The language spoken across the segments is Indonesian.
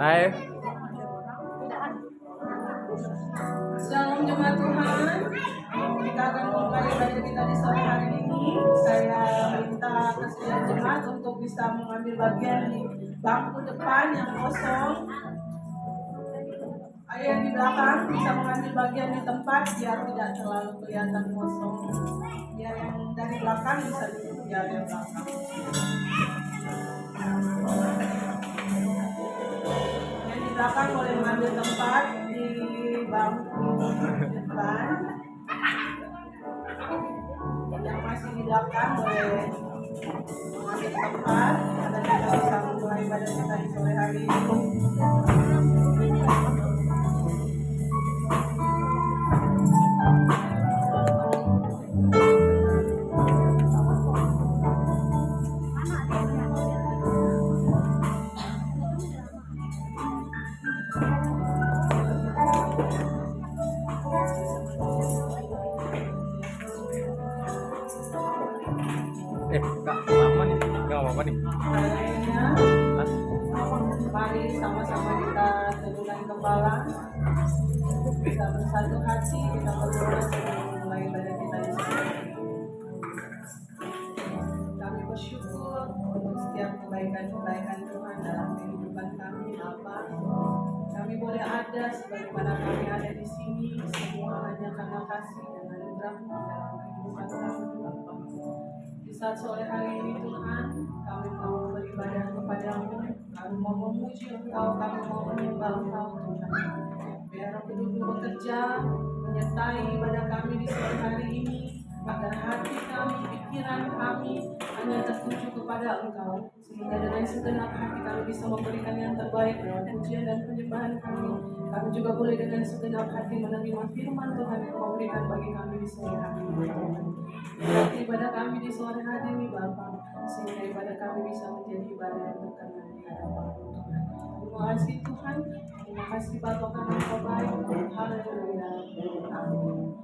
Hai. Shalom jemaat Tuhan. Kita akan mulai ibadah kita di sore hari ini. Saya minta kesediaan jemaat untuk bisa mengambil bagian di bangku depan yang kosong. Ayo yang di belakang bisa mengambil bagian di tempat biar tidak terlalu kelihatan kosong. Biar yang dari belakang bisa duduk di area belakang. Yang di belakang boleh mengambil tempat di bangku depan. Yang masih di belakang boleh mengambil tempat agar kita bisa memulai ibadah kita di sore hari ini. Kak, lama nih, nggak apa-apa nih. Mari sama-sama kita tundukkan kepala, kita bersatu hati, kita berdoa sebelum memulai ibadah kita di sore hari ini. Kami bersyukur untuk setiap kebaikan-kebaikan Tuhan dalam kehidupan kami, Bapa. Kami boleh ada sebagaimana kami ada di sini, semua hanya karena kasih dan anugerah-Mu dalam kehidupan kami, Bapa. Di saat sore hari ini Tuhan, kami mau beribadah kepada-Mu, kami mau memuji Engkau, kami mau menyembah Engkau Tuhan. Biar Roh Kudus bekerja, menyertai ibadah kami di sore hari ini, agar hati kami, pikiran kami hanya tertuju kepada Engkau, sehingga dengan segenap hati kami bisa memberikan yang terbaik lewat pujian dan penyembahan kami. Kami juga boleh dengan segenap hati menerima firman Tuhan yang Kau berikan bagi kami di sore hari ini. Berarti ibadah kami di sore hari ini Bapa, sehingga ibadah kami bisa menjadi ibadah yang berkenan di hadapan Tuhan. Terima kasih Tuhan, terima kasih Bapa karena Kau baik. Haleluya. Amin.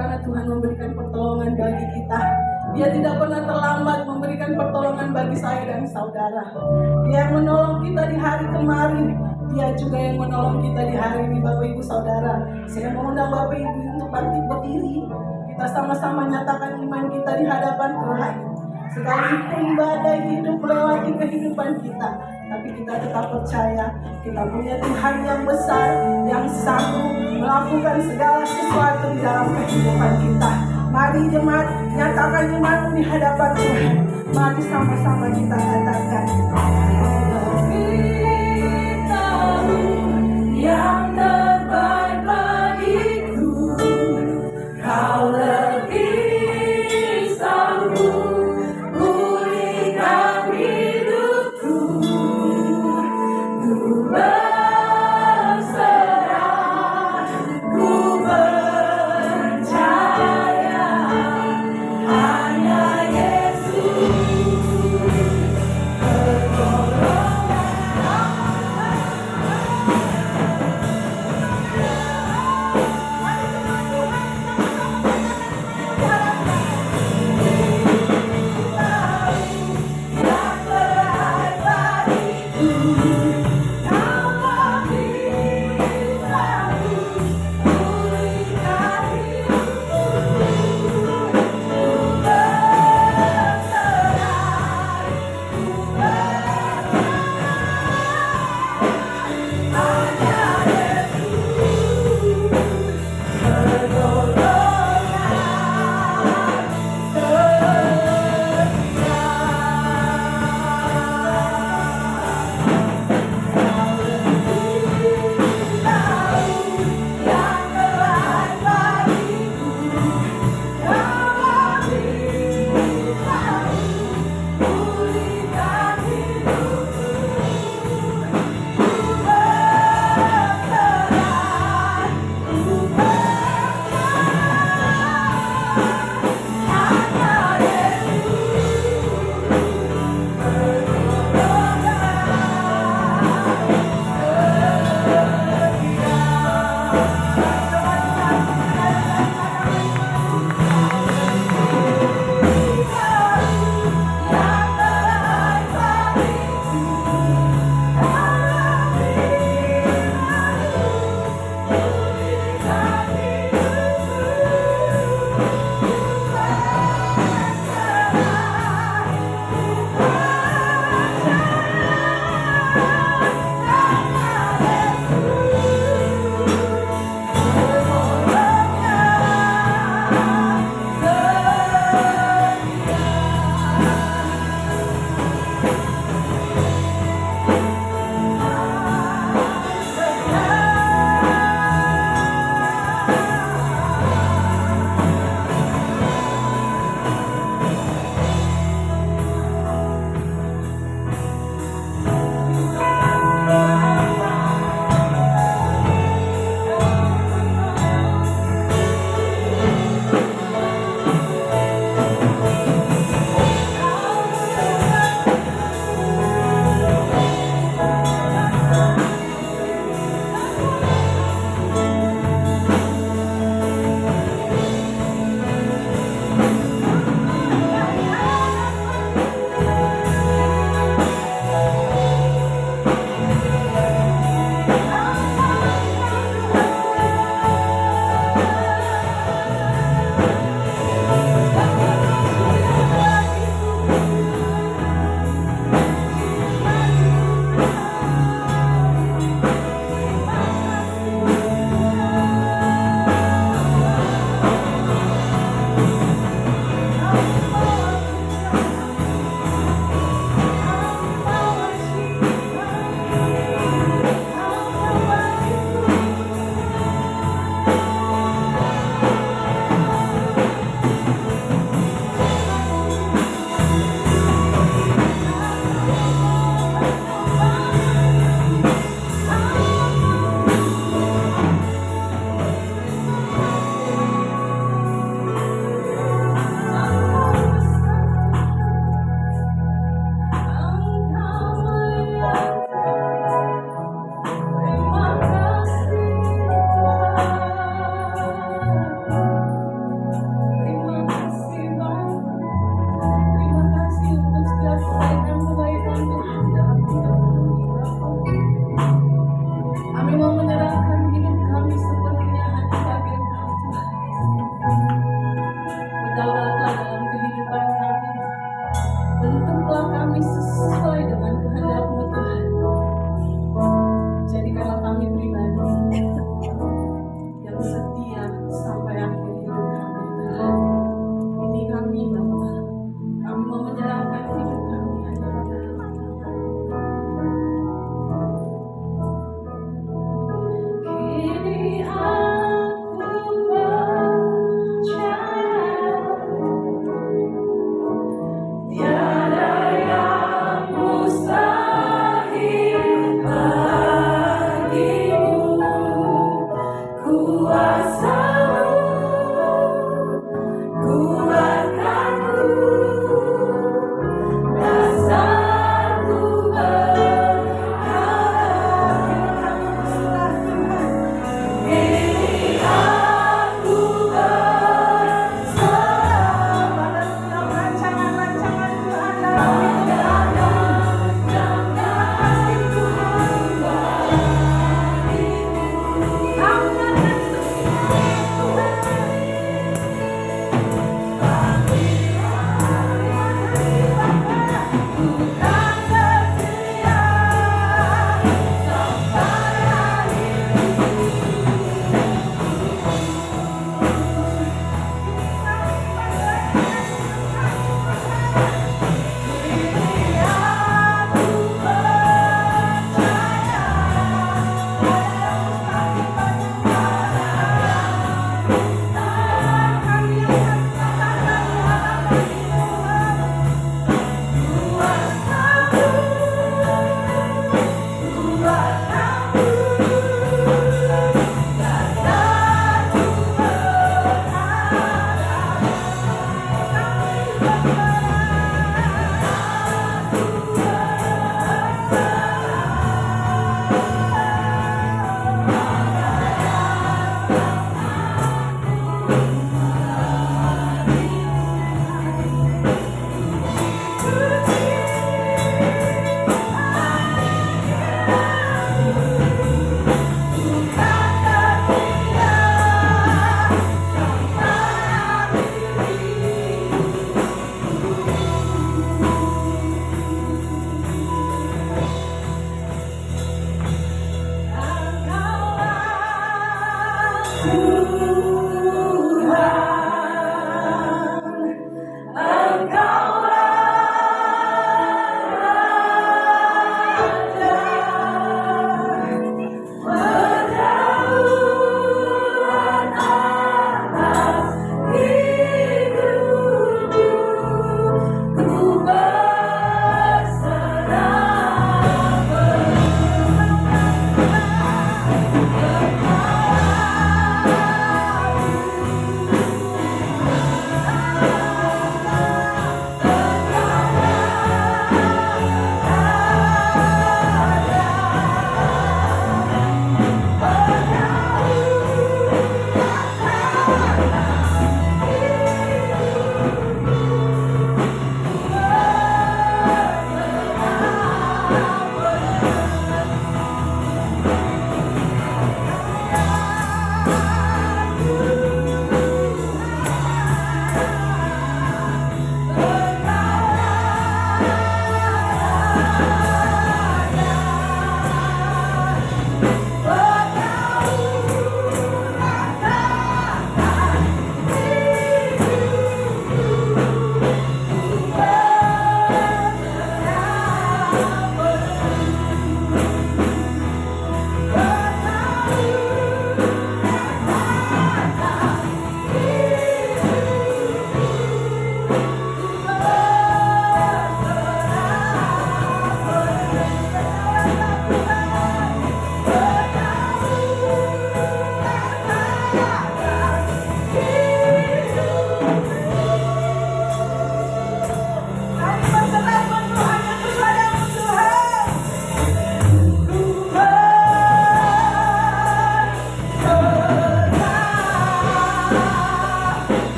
karena Tuhan memberikan pertolongan bagi kita. Dia tidak pernah terlambat memberikan pertolongan bagi saya dan saudara. Dia yang menolong kita di hari kemarin, Dia juga yang menolong kita di hari ini, Bapak Ibu Saudara. Saya mengundang Bapak Ibu untuk bangkit berdiri. Kita sama-sama nyatakan iman kita di hadapan Tuhan. Sekalipun badai hidup melewati kehidupan kita, tapi kita tetap percaya kita punya Tuhan yang besar, yang sanggup melakukan segala sesuatu di dalam kehidupan kita. Mari jemaat, nyatakan imanmu di hadapan Tuhan. Mari sama-sama kita katakan, yang terbaik bagiku, Kau lebih sanggup pulihkan hidupku. Ku berserah, ku percaya hanya Yesus pertolongan.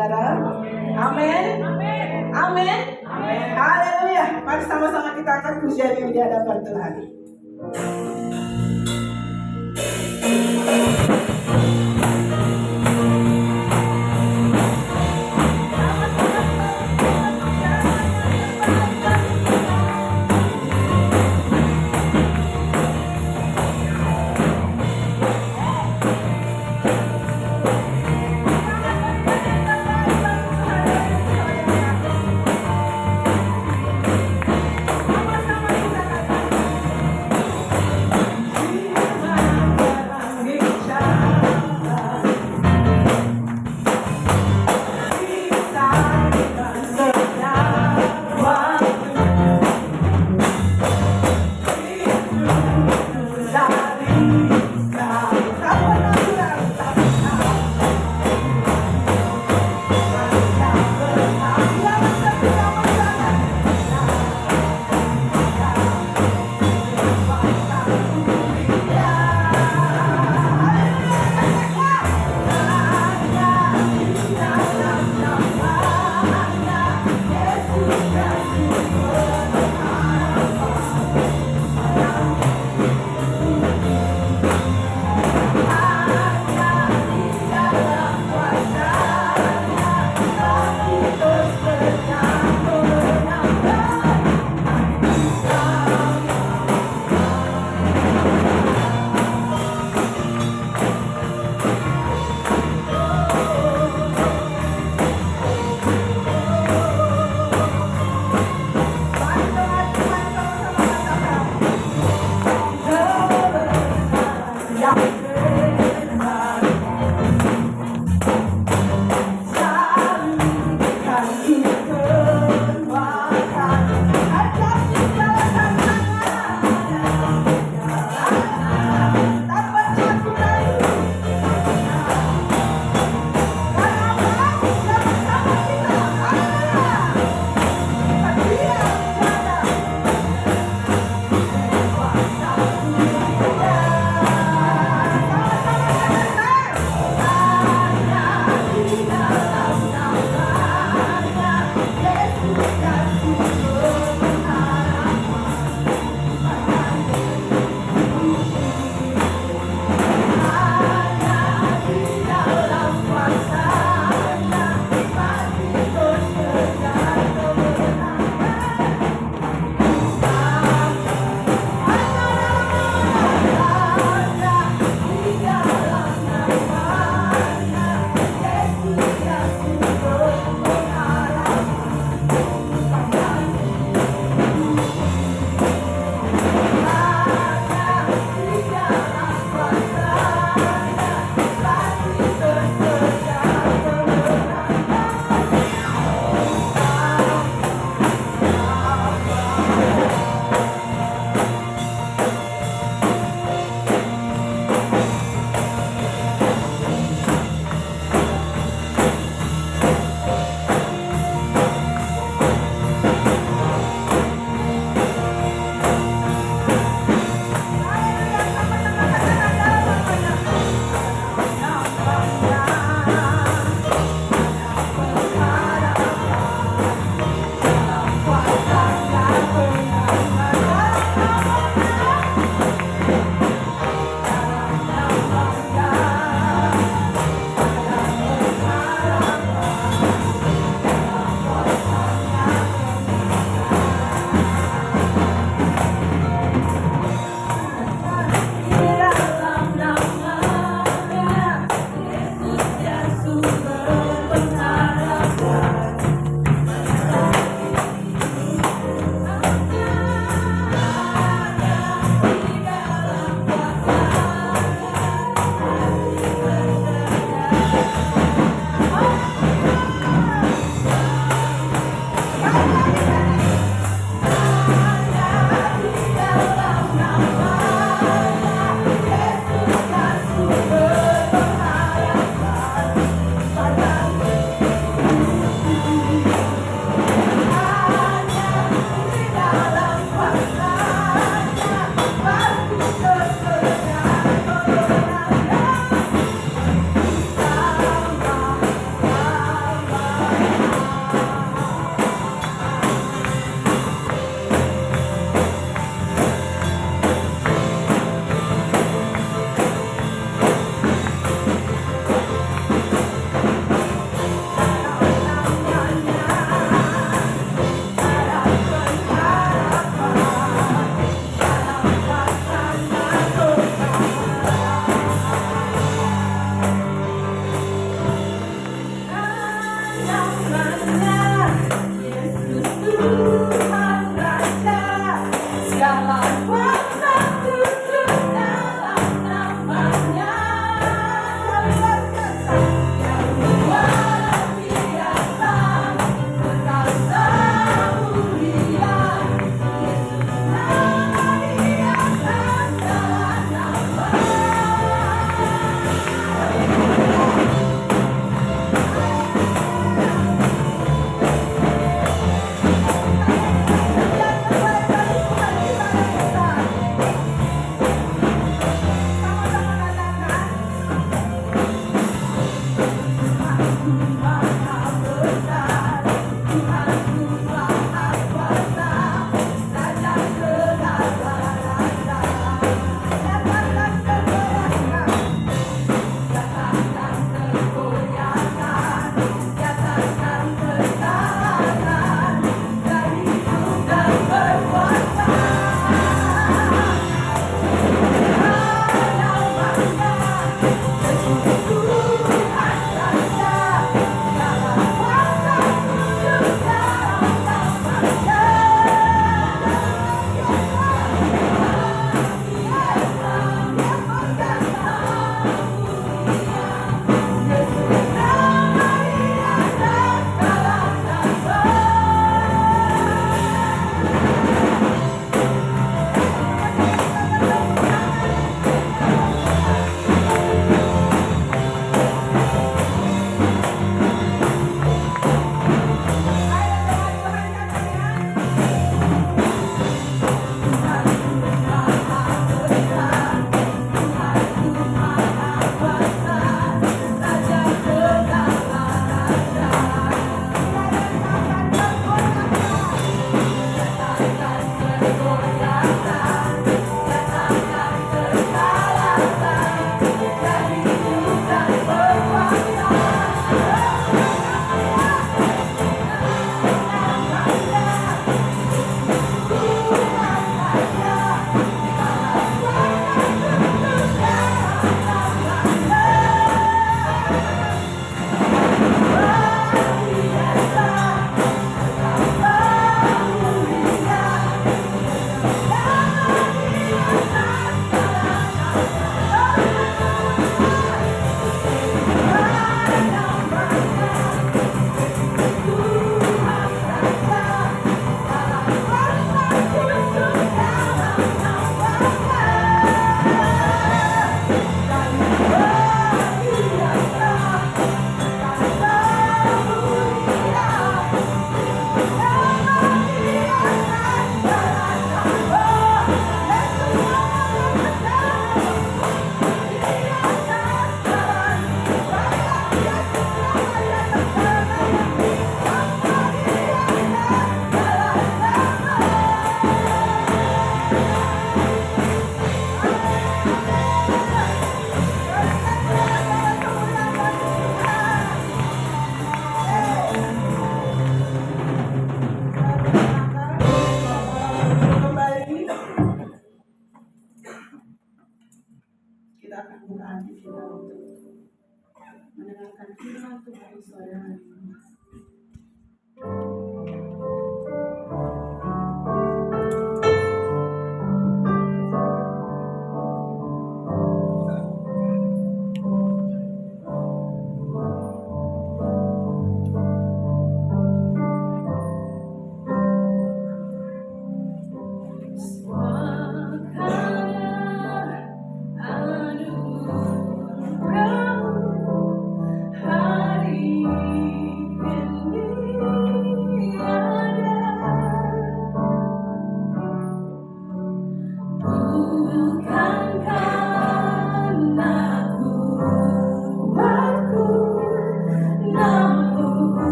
saudara. Amin. Amin. Haleluya. Mari sama-sama kita angkat pujian ini di hadapan Tuhan. Sama-sama kita katakan. Yesus Tuhan Raja, segala kuasa tunduk dalam namanya. Luar biasa, yang luar biasa, berkata mulia. Yesus nama di atas segala nama.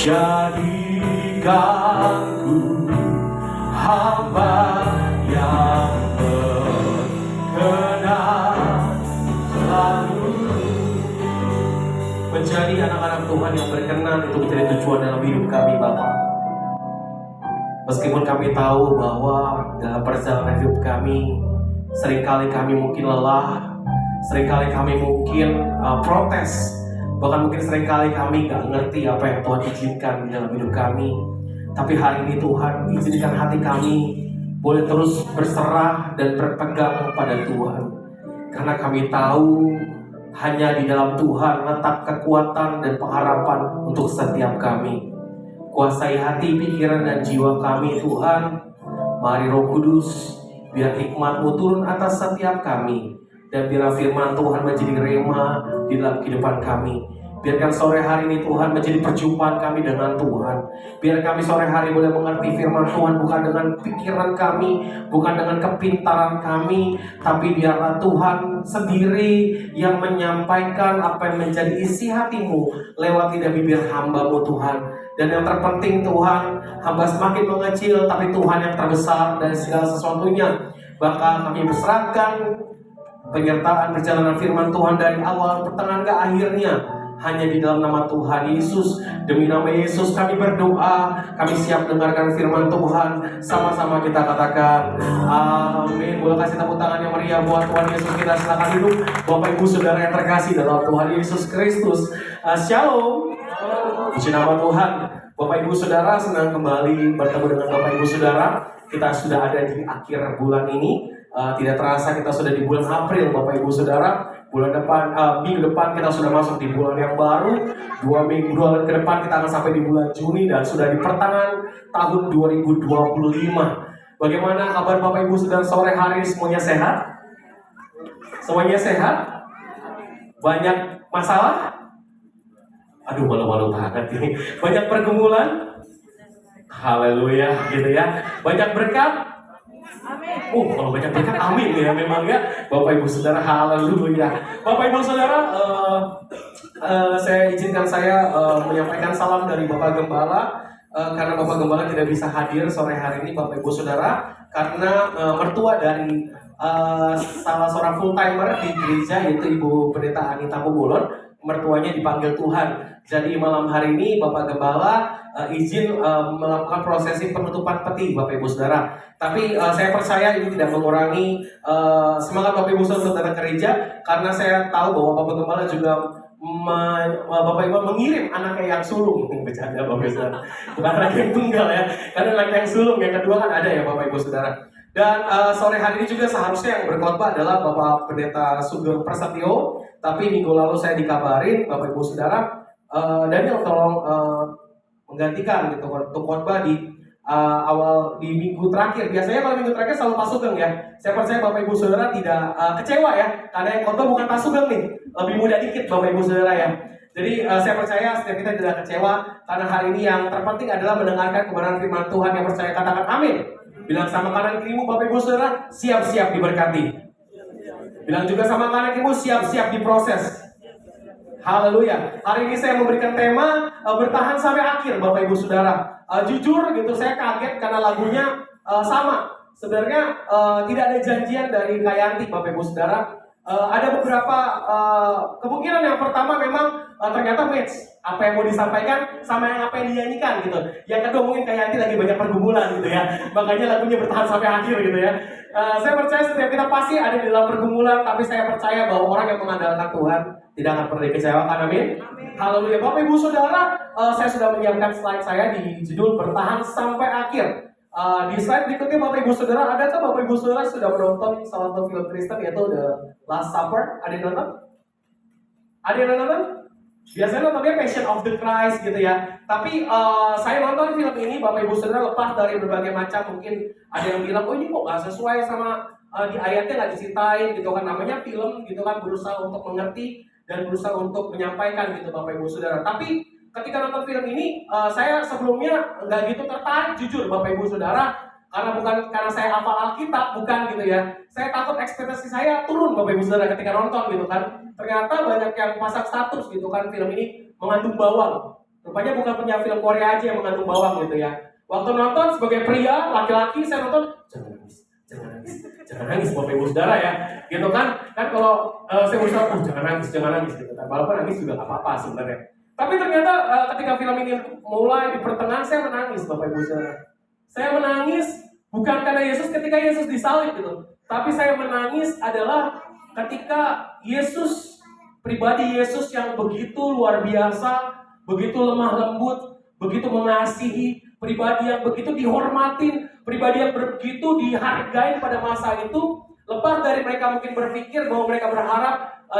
Jadikanku hamba yang berkenan selalu menjadi anak-anak Tuhan yang berkenan. Itu menjadi tujuan dalam hidup kami, Bapak. Meskipun kami tahu bahwa dalam perjalanan hidup kami seringkali kami mungkin lelah, seringkali kami mungkin protes, bahkan mungkin seringkali kami gak ngerti apa yang Tuhan izinkan di dalam hidup kami. Tapi hari ini Tuhan izinkan hati kami boleh terus berserah dan berpegang pada Tuhan. Karena kami tahu hanya di dalam Tuhan letak kekuatan dan pengharapan untuk setiap kami. Kuasai hati, pikiran, dan jiwa kami Tuhan. Mari Roh Kudus, biar hikmat-Mu turun atas setiap kami. Dan biar firman Tuhan menjadi rema di dalam kehidupan kami. Biarkan sore hari ini Tuhan menjadi perjumpaan kami dengan Tuhan. Biar kami sore hari boleh mengerti firman Tuhan bukan dengan pikiran kami, bukan dengan kepintaran kami, tapi biarlah Tuhan sendiri yang menyampaikan apa yang menjadi isi hati-Mu lewat lidah bibir hamba-Mu Tuhan. Dan yang terpenting Tuhan, hamba semakin mengecil, tapi Tuhan yang terbesar dari segala sesuatunya. Bahkan kami berserahkan penyertaan perjalanan firman Tuhan dari awal, pertengahan ke akhirnya hanya di dalam nama Tuhan Yesus. Demi nama Yesus kami berdoa. Kami siap dengarkan firman Tuhan. Sama-sama kita katakan amin. Boleh kasih tepuk tangan yang meriah buat Tuhan Yesus kita. Silakan duduk Bapak Ibu Saudara yang terkasih dalam Tuhan Yesus Kristus. Shalom. Puji nama Tuhan. Bapak Ibu Saudara, senang kembali bertemu dengan Bapak Ibu Saudara. Kita sudah ada di akhir bulan ini. Tidak terasa kita sudah di bulan April, Bapak Ibu Saudara. Bulan depan, minggu depan kita sudah masuk di bulan yang baru. 2 minggu ke depan kita akan sampai di bulan Juni dan sudah di pertengahan tahun 2025. Bagaimana kabar Bapak Ibu Saudara sore hari? Semuanya sehat? Semuanya sehat? Banyak masalah? Aduh, malu-malu banget ini. Banyak pergumulan? Haleluya, gitu ya. Banyak berkat? Kalau banyak berkat, amin ya memang ya. Bapak Ibu Saudara, haleluya. Bapak Ibu Saudara, saya izinkan saya menyampaikan salam dari Bapak Gembala. Karena Bapak Gembala tidak bisa hadir sore hari ini, Bapak Ibu Saudara, karena mertua dari salah seorang full timer di gereja, yaitu Ibu Pendeta Anita Pubulon, mertuanya dipanggil Tuhan. Jadi malam hari ini Bapak Gembala izin melakukan prosesi penutupan peti, Bapak Ibu Saudara. Tapi saya percaya ini tidak mengurangi semangat Bapak Ibu Saudara gereja, karena saya tahu bahwa Bapak Gembala juga Bapak Ibu mengirim anaknya yang sulung. Bercanda Bapak Ibu Saudara, bukan anak yang tunggal ya, karena anak yang sulung yang kedua kan ada ya Bapak Ibu Saudara. Dan sore hari ini juga seharusnya yang berkhotbah adalah Bapak Pendeta Sugeng Prasetyo, tapi minggu lalu saya dikabarin Bapak Ibu Saudara, Daniel tolong menggantikan gitu untuk khotbah di di minggu terakhir. Biasanya kalau minggu terakhir selalu Pak Sugeng ya. Saya percaya Bapak Ibu Saudara tidak kecewa ya, karena yang khotbah bukan Pak Sugeng nih, lebih muda dikit Bapak Ibu Saudara ya. Jadi saya percaya setiap kita tidak kecewa, karena hari ini yang terpenting adalah mendengarkan kebenaran firman Tuhan. Yang percaya katakan amin. Bilang sama kanan kirimu Bapak Ibu Saudara, siap-siap diberkati. Bilang juga sama kanan kirimu, siap-siap diproses. Haleluya. Hari ini saya memberikan tema bertahan sampai akhir, Bapak Ibu Saudara. Jujur gitu, saya kaget karena lagunya sama. Sebenarnya tidak ada janjian dari Kak Yanti, Bapak Ibu Saudara. Ada beberapa kemungkinan. Yang pertama memang ternyata match apa yang mau disampaikan sama yang apa yang dinyanyikan gitu. Yang kedua mungkin Kak Yanti lagi banyak pergumulan gitu ya, makanya lagunya bertahan sampai akhir gitu ya. Saya percaya setiap kita pasti ada di dalam pergumulan, tapi saya percaya bahwa orang yang mengandalkan Tuhan tidak akan pernah dikecewakan. Amin. Haleluya. Bapak Ibu Saudara, saya sudah menyiapkan slide saya di judul bertahan sampai akhir. Di slide berikutnya Bapak Ibu Saudara, adakah Bapak Ibu Saudara sudah menonton salah satu film Kristen yaitu The Last Supper? Ada yang nonton? Ada yang nonton? Biasanya nontonnya Passion of the Christ gitu ya. Tapi saya nonton film ini Bapak Ibu Saudara lepas dari berbagai macam, mungkin ada yang bilang, oh ini kok gak sesuai sama di ayatnya gak diceritain gitu kan. Namanya film gitu kan, berusaha untuk mengerti dan berusaha untuk menyampaikan gitu Bapak Ibu Saudara. Tapi ketika nonton film ini, saya sebelumnya nggak gitu tertarik jujur Bapak Ibu Saudara, karena bukan karena saya hafal Alkitab, bukan gitu ya. Saya takut ekspektasi saya turun Bapak Ibu Saudara ketika nonton gitu kan. Ternyata banyak yang pasang status gitu kan, film ini mengandung bawang. Rupanya bukan punya film Korea aja yang mengandung bawang gitu ya. Waktu nonton sebagai pria, laki-laki, saya nonton, jangan nangis, jangan nangis, jangan nangis, Bapak Ibu Saudara ya. Gitu kan kalau saya berusaha, jangan nangis gitu kan. Walaupun nangis juga nggak apa-apa sebenarnya. Tapi ternyata ketika film ini mulai di pertengahan, saya menangis, Bapak Ibu Saudara. Saya menangis bukan karena Yesus ketika Yesus disalib gitu. Tapi saya menangis adalah ketika Yesus, pribadi Yesus yang begitu luar biasa, begitu lemah lembut, begitu mengasihi, pribadi yang begitu dihormatin, pribadi yang begitu dihargai pada masa itu. Lepas dari mereka mungkin berpikir bahwa mereka berharap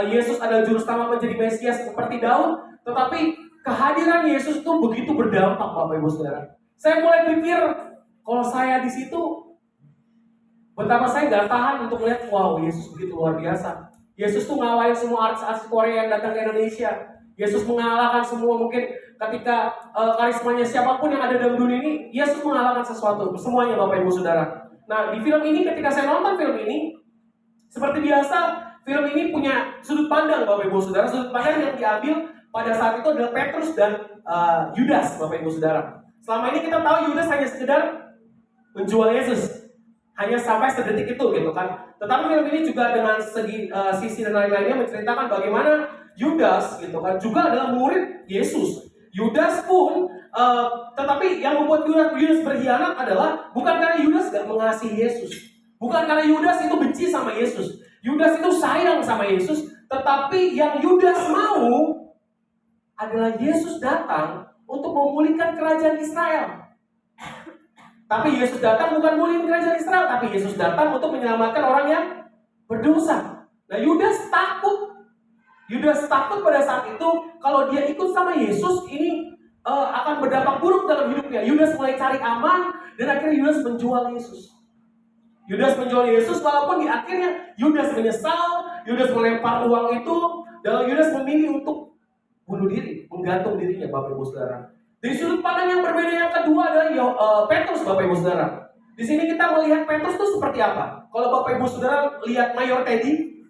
Yesus adalah juru selamat menjadi Mesias seperti Daud, tetapi kehadiran Yesus itu begitu berdampak, Bapak Ibu Saudara. Saya mulai pikir, kalau saya di situ, betapa saya nggak tahan untuk melihat, wow, Yesus begitu luar biasa. Yesus tuh ngalahin semua artis-artis Korea yang datang ke Indonesia. Yesus mengalahkan semua, mungkin ketika karismanya siapapun yang ada dalam dunia ini, Yesus mengalahkan sesuatu, semuanya, Bapak Ibu Saudara. Nah, di film ini, ketika saya nonton film ini, seperti biasa, film ini punya sudut pandang, Bapak Ibu Saudara. Sudut pandang yang diambil pada saat itu adalah Petrus dan Yudas, Bapak Ibu Saudara. Selama ini kita tahu Yudas hanya sekedar menjual Yesus, hanya sampai sedetik itu gitu kan. Tetapi film ini juga dengan segi sisi dan lain-lainnya menceritakan bagaimana Yudas gitu kan juga adalah murid Yesus. Yudas pun tetapi yang membuat Yudas berkhianat adalah bukan karena Yudas gak mengasihi Yesus, bukan karena Yudas itu benci sama Yesus. Yudas itu sayang sama Yesus, tetapi yang Yudas mau adalah Yesus datang untuk memulihkan kerajaan Israel. Tapi Yesus datang bukan mulihin kerajaan Israel, tapi Yesus datang untuk menyelamatkan orang yang berdosa. Nah, Yudas takut. Yudas takut pada saat itu kalau dia ikut sama Yesus ini akan berdampak buruk dalam hidupnya. Yudas mulai cari aman dan akhirnya Yudas menjual Yesus. Yudas menjual Yesus walaupun di akhirnya Yudas menyesal, Yudas melempar uang itu, dan Yudas memilih untuk bunuh diri, menggantung dirinya, Bapak Ibu Saudara. Di sudut pandang yang berbeda yang kedua adalah Petrus, Bapak Ibu Saudara. Di sini kita melihat Petrus itu seperti apa? Kalau Bapak Ibu Saudara lihat Mayor Teddy,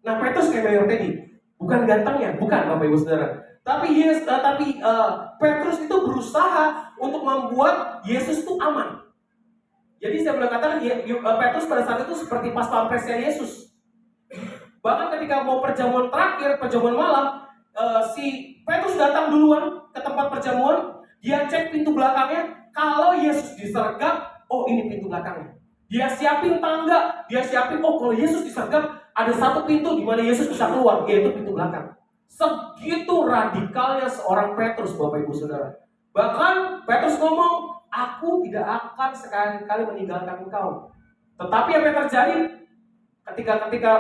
nah Petrus kayak Mayor Teddy, bukan gantengnya, bukan, Bapak Ibu Saudara. Tapi Petrus itu berusaha untuk membuat Yesus itu aman. Jadi saya boleh katakan Petrus pada saat itu seperti pas pampresnya Yesus. Bahkan ketika mau perjamuan terakhir, perjamuan malam, si Petrus datang duluan ke tempat perjamuan, dia cek pintu belakangnya, kalau Yesus disergap, oh ini pintu belakangnya. Dia siapin tangga, dia siapin, oh kalau Yesus disergap, ada satu pintu di mana Yesus bisa keluar, yaitu pintu belakang. Segitu radikalnya seorang Petrus, Bapak Ibu Saudara. Bahkan Petrus ngomong, aku tidak akan sekali-kali meninggalkan engkau. Tetapi apa yang terjadi ketika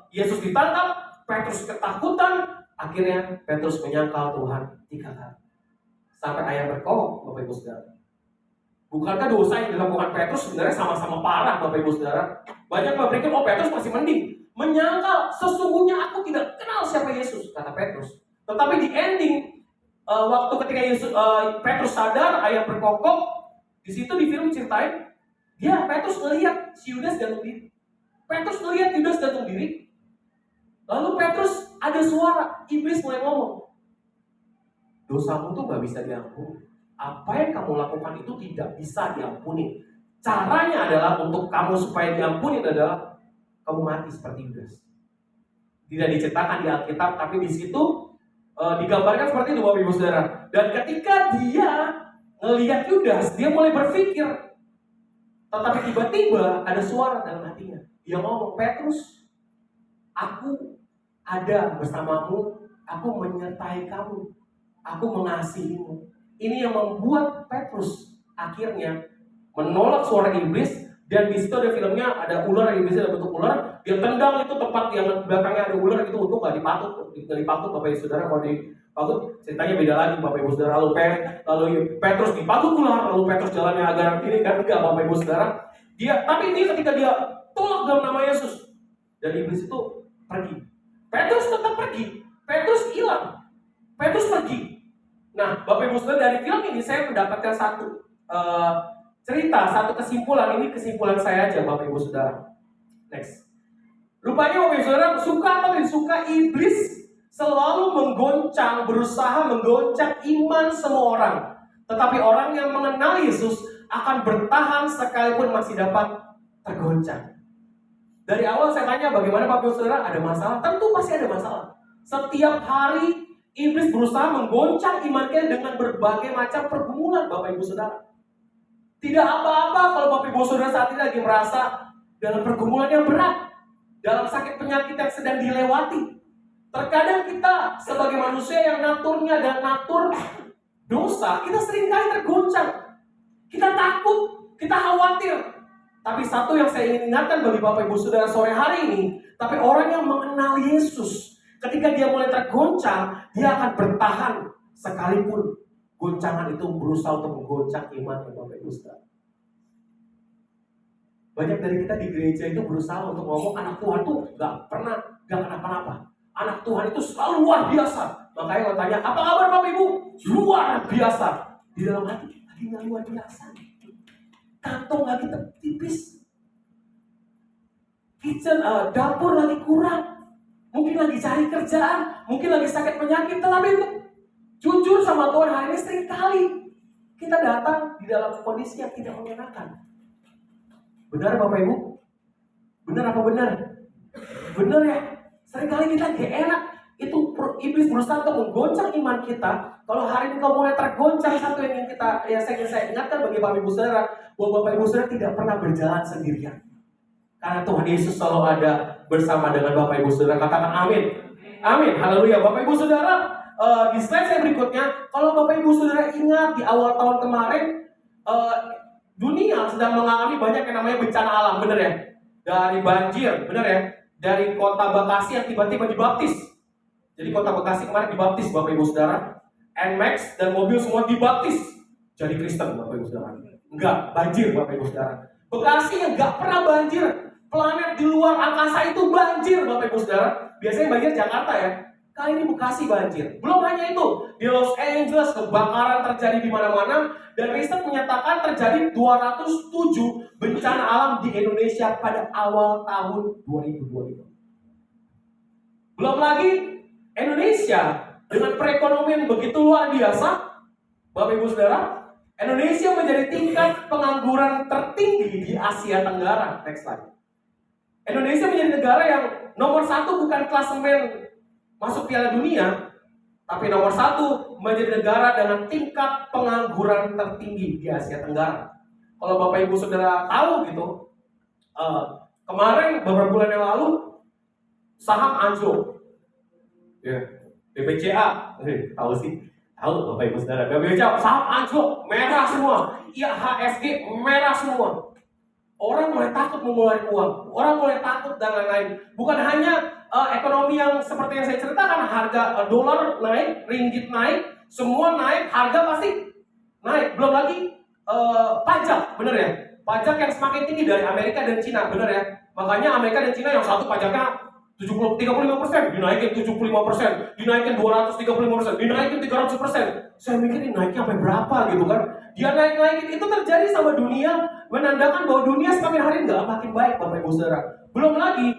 Yesus ditangkap, Petrus ketakutan. Akhirnya Petrus menyangkal Tuhan 3 kali. Sampai ayam berkokok, Bapak Ibu Saudara. Bukankah dosa yang dilakukan Petrus sebenarnya sama-sama parah, Bapak Ibu Saudara? Banyak berpikir, oh Petrus masih mending. Menyangkal, sesungguhnya aku tidak kenal siapa Yesus, kata Petrus. Tetapi di ending, waktu ketika Petrus sadar, ayam berkokok, di situ di film ceritain, Petrus melihat si Yudas gantung diri. Petrus melihat Yudas gantung diri. Lalu Petrus ada suara, iblis mulai ngomong, dosamu tuh gak bisa diampuni. Apa yang kamu lakukan itu tidak bisa diampuni. Caranya adalah untuk kamu supaya diampuni adalah kamu mati seperti Yudas. Tidak diceritakan di Alkitab, tapi di situ digambarkan seperti itu, Bapak Ibu Saudara. Dan ketika dia ngelihat Yudas, dia mulai berpikir. Tetapi tiba-tiba ada suara dalam hatinya. Dia ngomong, Petrus, aku ada bersamamu, aku menyertai kamu, aku mengasihimu. Ini yang membuat Petrus akhirnya menolak suara iblis. Dan di situ ada filmnya, ada ular, iblisnya ada bentuk ular. Dia tendang itu tempat yang belakangnya ada ular itu, untuk nggak dipatut Bapak Ibu Saudara. Kalau dipatut ceritanya beda lagi, Bapak Ibu Saudara. Lalu Petrus dipatut ular, lalu Petrus jalannya agak ini kan enggak, Bapak Ibu Saudara. Tapi ini ketika dia tolak dalam nama Yesus, dan iblis itu pergi. Petrus tetap pergi. Petrus hilang. Petrus pergi. Nah, Bapak Ibu Saudara, dari film ini saya mendapatkan satu cerita, satu kesimpulan. Ini kesimpulan saya aja, Bapak Ibu Saudara. Next. Rupanya Bapak Ibu Saudara, suka atau tidak suka, iblis selalu menggoncang, berusaha menggoncang iman semua orang. Tetapi orang yang mengenal Yesus akan bertahan sekalipun masih dapat tergoncang. Dari awal saya tanya bagaimana Bapak Ibu Saudara, ada masalah? Tentu pasti ada masalah. Setiap hari iblis berusaha menggoncang iman kita dengan berbagai macam pergumulan Bapak Ibu Saudara. Tidak apa-apa kalau Bapak Ibu Saudara saat ini lagi merasa dalam pergumulan yang berat, dalam sakit penyakit yang sedang dilewati. Terkadang kita sebagai manusia yang naturnya dan natur dosa, kita seringkali tergoncang. Kita takut, kita khawatir. Tapi satu yang saya ingin ingatkan bagi Bapak Ibu Saudara sore hari ini, tapi orang yang mengenal Yesus, ketika dia mulai tergoncang, dia akan bertahan sekalipun goncangan itu berusaha untuk menggoncang iman Bapak Ibu Saudara. Banyak dari kita di gereja itu berusaha untuk ngomong anak Tuhan tuh gak kenapa-napa. Anak Tuhan itu selalu luar biasa. Makanya kalau tanya, apa kabar Bapak Ibu? Luar biasa. Di dalam hati, lagi gak luar biasa. Kantong lagi tipis. Dapur lagi kurang. Mungkin lagi cari kerjaan. Mungkin lagi sakit penyakit. Tetapi itu jujur sama Tuhan, hari ini sering kali kita datang di dalam kondisi yang tidak menyenangkan. Benar Bapak Ibu? Benar apa benar? Benar ya? Seringkali kita gak enak. Itu iblis berusaha untuk menggoncang iman kita. Kalau hari ini kau mulai tergoncang, satu yang saya ingatkan bagi Bapak Ibu Saudara, bahwa Bapak Ibu Saudara tidak pernah berjalan sendirian. Karena Tuhan Yesus selalu ada bersama dengan Bapak Ibu Saudara. Katakan amin. Amin. Haleluya. Bapak Ibu Saudara, di slide saya berikutnya, kalau Bapak Ibu Saudara ingat di awal tahun kemarin, dunia sedang mengalami banyak yang namanya bencana alam, benar ya? Dari banjir, benar ya? Dari kota Bekasi yang tiba-tiba dibaptis. Jadi kota Bekasi kemarin dibaptis Bapak Ibu Saudara. NMAX dan mobil semua dibaptis jadi Kristen Bapak Ibu Saudara. Enggak, banjir Bapak Ibu Saudara. Bekasi yang enggak pernah banjir. Planet di luar angkasa itu banjir Bapak Ibu Saudara. Biasanya banjir Jakarta ya. Kali ini Bekasi banjir. Belum hanya itu, di Los Angeles kebakaran terjadi di mana-mana, dan riset menyatakan terjadi 207 bencana alam di Indonesia pada awal tahun 2020. Belum lagi Indonesia dengan perekonomian begitu luar biasa, Bapak Ibu Saudara, Indonesia menjadi tingkat pengangguran tertinggi di Asia Tenggara. Next slide. Indonesia menjadi negara yang nomor 1 bukan klasemen masuk Piala Dunia, tapi nomor 1 menjadi negara dengan tingkat pengangguran tertinggi di Asia Tenggara. Kalau Bapak Ibu Saudara tahu gitu, kemarin beberapa bulan yang lalu saham anjlok, ya, BBCA, tahu sih, tahu Bapak Ibu Saudara, BBCA saham anjlok, merah semua, IHSG merah semua. Orang mulai takut mengeluarkan uang, orang mulai takut dan lain-lain. Bukan hanya ekonomi yang seperti yang saya ceritakan, harga dolar naik, ringgit naik, semua naik, harga pasti naik. Belum lagi pajak, bener ya? Pajak yang semakin tinggi dari Amerika dan Cina, bener ya? Makanya Amerika dan Cina yang satu pajaknya 35%, dinaikin 75%, dinaikin 235%, dinaikin 300%. Saya mikir ini naiknya sampai berapa gitu kan? Dia naik-naikin, itu terjadi sama dunia, menandakan bahwa dunia semakin hari nggak makin baik Bapak Ibu Saudara. Belum lagi,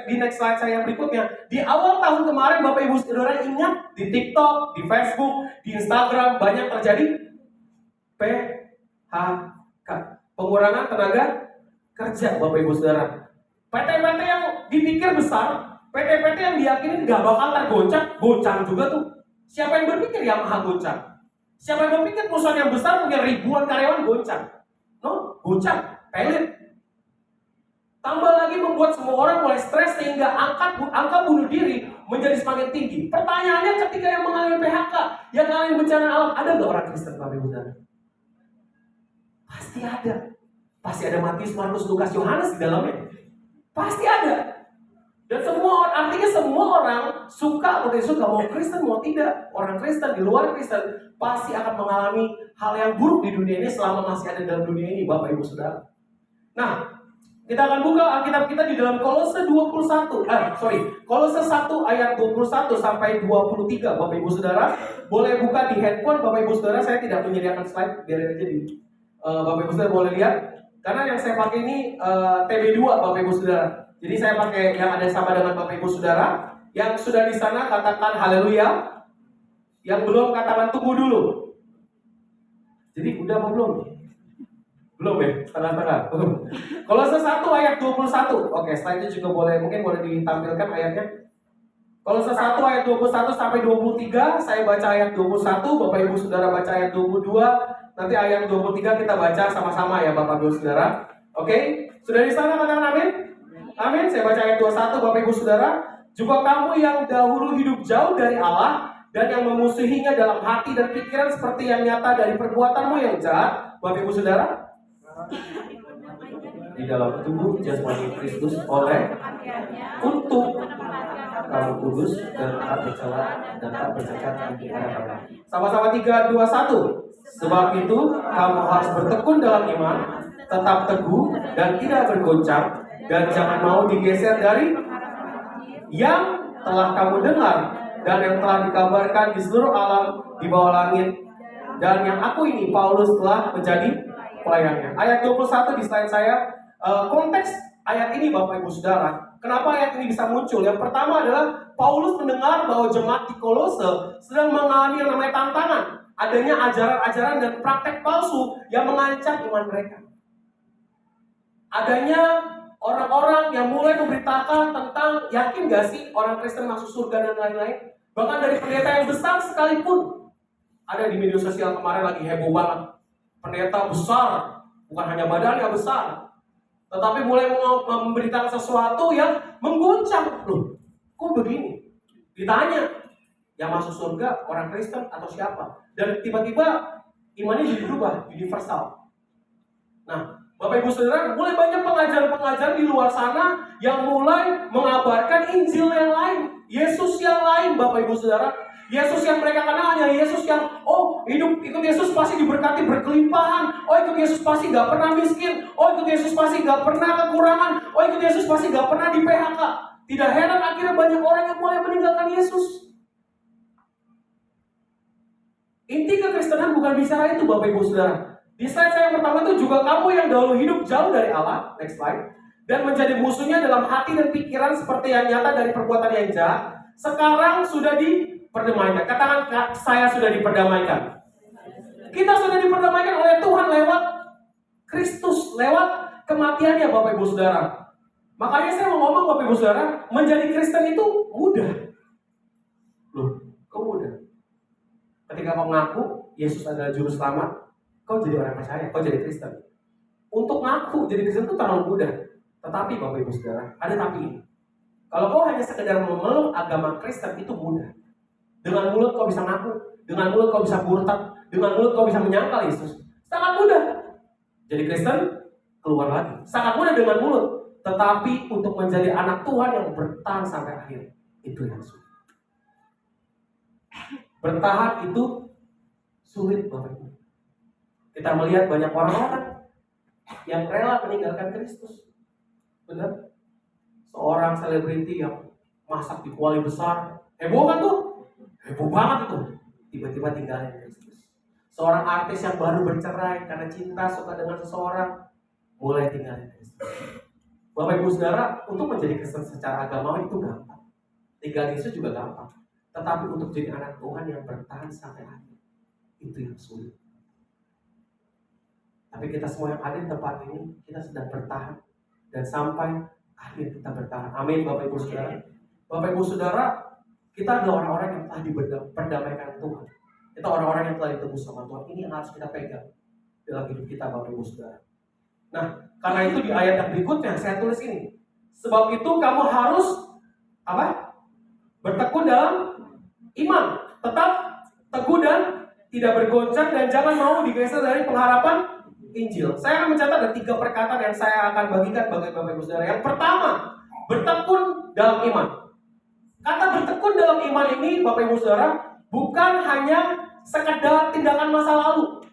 di next slide saya berikutnya, di awal tahun kemarin Bapak Ibu Saudara ingat di TikTok, di Facebook, di Instagram banyak terjadi PHK, pengurangan tenaga kerja Bapak Ibu Saudara. PT-PT yang dipikir besar, PT-PT yang diyakini nggak bakal tergoncang, goncang juga tuh. Siapa yang berpikir Yamaha goncang? Siapa yang berpikir perusahaan yang besar punya ribuan karyawan goncang? No, goncang, pelit. Tambah lagi membuat semua orang mulai stres sehingga angka bunuh diri menjadi semakin tinggi. Pertanyaannya ketika yang mengalami PHK, yang mengalami bencana alam, ada nggak orang Kristen Bapak Ibu Saudara? Pasti ada. Pasti ada Matius, Markus, Lukas, Yohanes di dalamnya. Pasti ada. Dan artinya semua orang suka atau tidak suka, mau Kristen mau tidak, orang Kristen di luar Kristen pasti akan mengalami hal yang buruk di dunia ini selama masih ada dalam dunia ini Bapak Ibu Saudara. Nah, kita akan buka Alkitab kita di dalam Kolose 1 ayat 21 sampai 23 Bapak Ibu Saudara. Boleh buka di handphone Bapak Ibu Saudara, saya tidak menyediakan slide, biarin aja di Bapak Ibu Saudara boleh lihat. Karena yang saya pakai ini TB2 Bapak Ibu Saudara. Jadi saya pakai yang ada sama dengan Bapak Ibu Saudara. Yang sudah di sana katakan haleluya. Yang belum katakan tunggu dulu. Jadi udah apa belum? Belum ya? Setengah-setengah. Kolose 1 ayat 21. Oke, setelah itu juga boleh, mungkin boleh ditampilkan ayatnya. Kolose 1 ayat 21 sampai 23. Saya baca ayat 21, Bapak Ibu Saudara baca ayat 22. Nanti ayat 23 kita baca sama-sama ya Bapak Ibu Saudara. Oke? Sudah di sana katakan amin? Amin. Saya baca ayat 21, Bapak Ibu Saudara. Juga kamu yang dahulu hidup jauh dari Allah dan yang memusuhinya dalam hati dan pikiran seperti yang nyata dari perbuatanmu yang jahat, Bapak Ibu Saudara, di dalam tubuh jasmani Kristus oleh untuk kamu kudus dan tak bercela dan tak bercacat di hadapan. Sama-sama 3, 2, 1. Sebab itu kamu harus bertekun dalam iman, tetap teguh dan tidak bergoncang, dan jangan mau digeser dari yang telah kamu dengar dan yang telah dikabarkan di seluruh alam di bawah langit, dan yang aku ini Paulus telah menjadi pelayannya. Ayat 21 di slide saya. Konteks ayat ini Bapak Ibu Saudara, kenapa ayat ini bisa muncul? Yang pertama adalah Paulus mendengar bahwa jemaat di Kolose sedang mengalami yang namanya tantangan, adanya ajaran-ajaran dan praktek palsu yang mengancam iman mereka. Adanya orang-orang yang mulai memberitakan tentang yakin gak sih orang Kristen masuk surga dan lain-lain. Bahkan dari pendeta yang besar sekalipun. Ada di media sosial kemarin lagi heboh banget. Pendeta besar, bukan hanya badannya besar, tetapi mulai memberitakan sesuatu yang mengguncang. Loh, kok begini? Ditanya, yang masuk surga orang Kristen atau siapa? Dan tiba-tiba imannya jadi berubah, universal. Nah, Bapak Ibu Saudara, mulai banyak pengajaran-pengajaran di luar sana yang mulai mengabarkan Injil yang lain, Yesus yang lain, Bapak Ibu Saudara. Yesus yang mereka kenal hanya Yesus yang, hidup ikut Yesus pasti diberkati berkelimpahan. Ikut Yesus pasti gak pernah miskin. Ikut Yesus pasti gak pernah kekurangan. Ikut Yesus pasti gak pernah di PHK. Tidak heran akhirnya banyak orang yang mulai meninggalkan Yesus. Inti kekristenan bukan bicara itu Bapak Ibu Saudara. Di slide saya yang pertama itu juga kamu yang dahulu hidup jauh dari Allah. Next slide. Dan menjadi musuhnya dalam hati dan pikiran seperti yang nyata dari perbuatan yang jahat. Sekarang sudah diperdamaikan. Katakan, saya sudah diperdamaikan. Kita sudah diperdamaikan oleh Tuhan lewat Kristus, lewat kematiannya Bapak Ibu Saudara. Makanya saya mau ngomong Bapak Ibu Saudara, menjadi Kristen itu mudah. Loh, kok mudah? Ketika kau ngaku Yesus adalah juru selamat, kau jadi orang percaya, kau jadi Kristen. Untuk ngaku jadi Kristen itu terlalu mudah. Tetapi Bapak Ibu Saudara, ada tapi ini. Kalau kau hanya sekedar memeluk agama Kristen itu mudah. Dengan mulut kau bisa ngaku, dengan mulut kau bisa murtad, dengan mulut kau bisa menyangkal Yesus. Sangat mudah. Jadi Kristen, keluar lagi. Sangat mudah dengan mulut. Tetapi untuk menjadi anak Tuhan yang bertahan sampai akhir, itu yang sulit. Bertahan itu sulit Bapak Ibu. Kita melihat banyak orang-orang yang rela meninggalkan Kristus. Benar? Seorang selebriti yang masak di kuali besar, heboh kan tuh? Heboh banget itu. Tiba-tiba tinggalin Kristus. Seorang artis yang baru bercerai karena cinta suka dengan seseorang, mulai tinggalin Kristus. Bapak Ibu Saudara, untuk menjadi Kristen secara agama itu gampang. Tinggal Yesus juga gampang. Tetapi untuk jadi anak Tuhan yang bertahan sampai akhir, itu yang sulit. Tapi kita semua yang ada di tempat ini, kita sedang bertahan. Dan sampai akhir kita bertahan. Amin Bapak Ibu Saudara. Bapak Ibu Saudara, kita adalah orang-orang yang telah diperdamaikan Tuhan. Kita orang-orang yang telah ditebus sama Tuhan. Ini yang harus kita pegang dalam hidup kita Bapak Ibu Saudara. Nah, karena itu di ayat yang berikutnya saya tulis ini. Sebab itu kamu harus bertekun dalam iman. Tetap teguh dan tidak bergoncang dan jangan mau digeser dari pengharapan Injil. Saya akan mencatat ada 3 perkataan yang saya akan bagikan bagi Bapak Ibu Saudara. Yang pertama, bertekun dalam iman. Kata bertekun dalam iman ini Bapak Ibu Saudara bukan hanya sekedar tindakan masa lalu.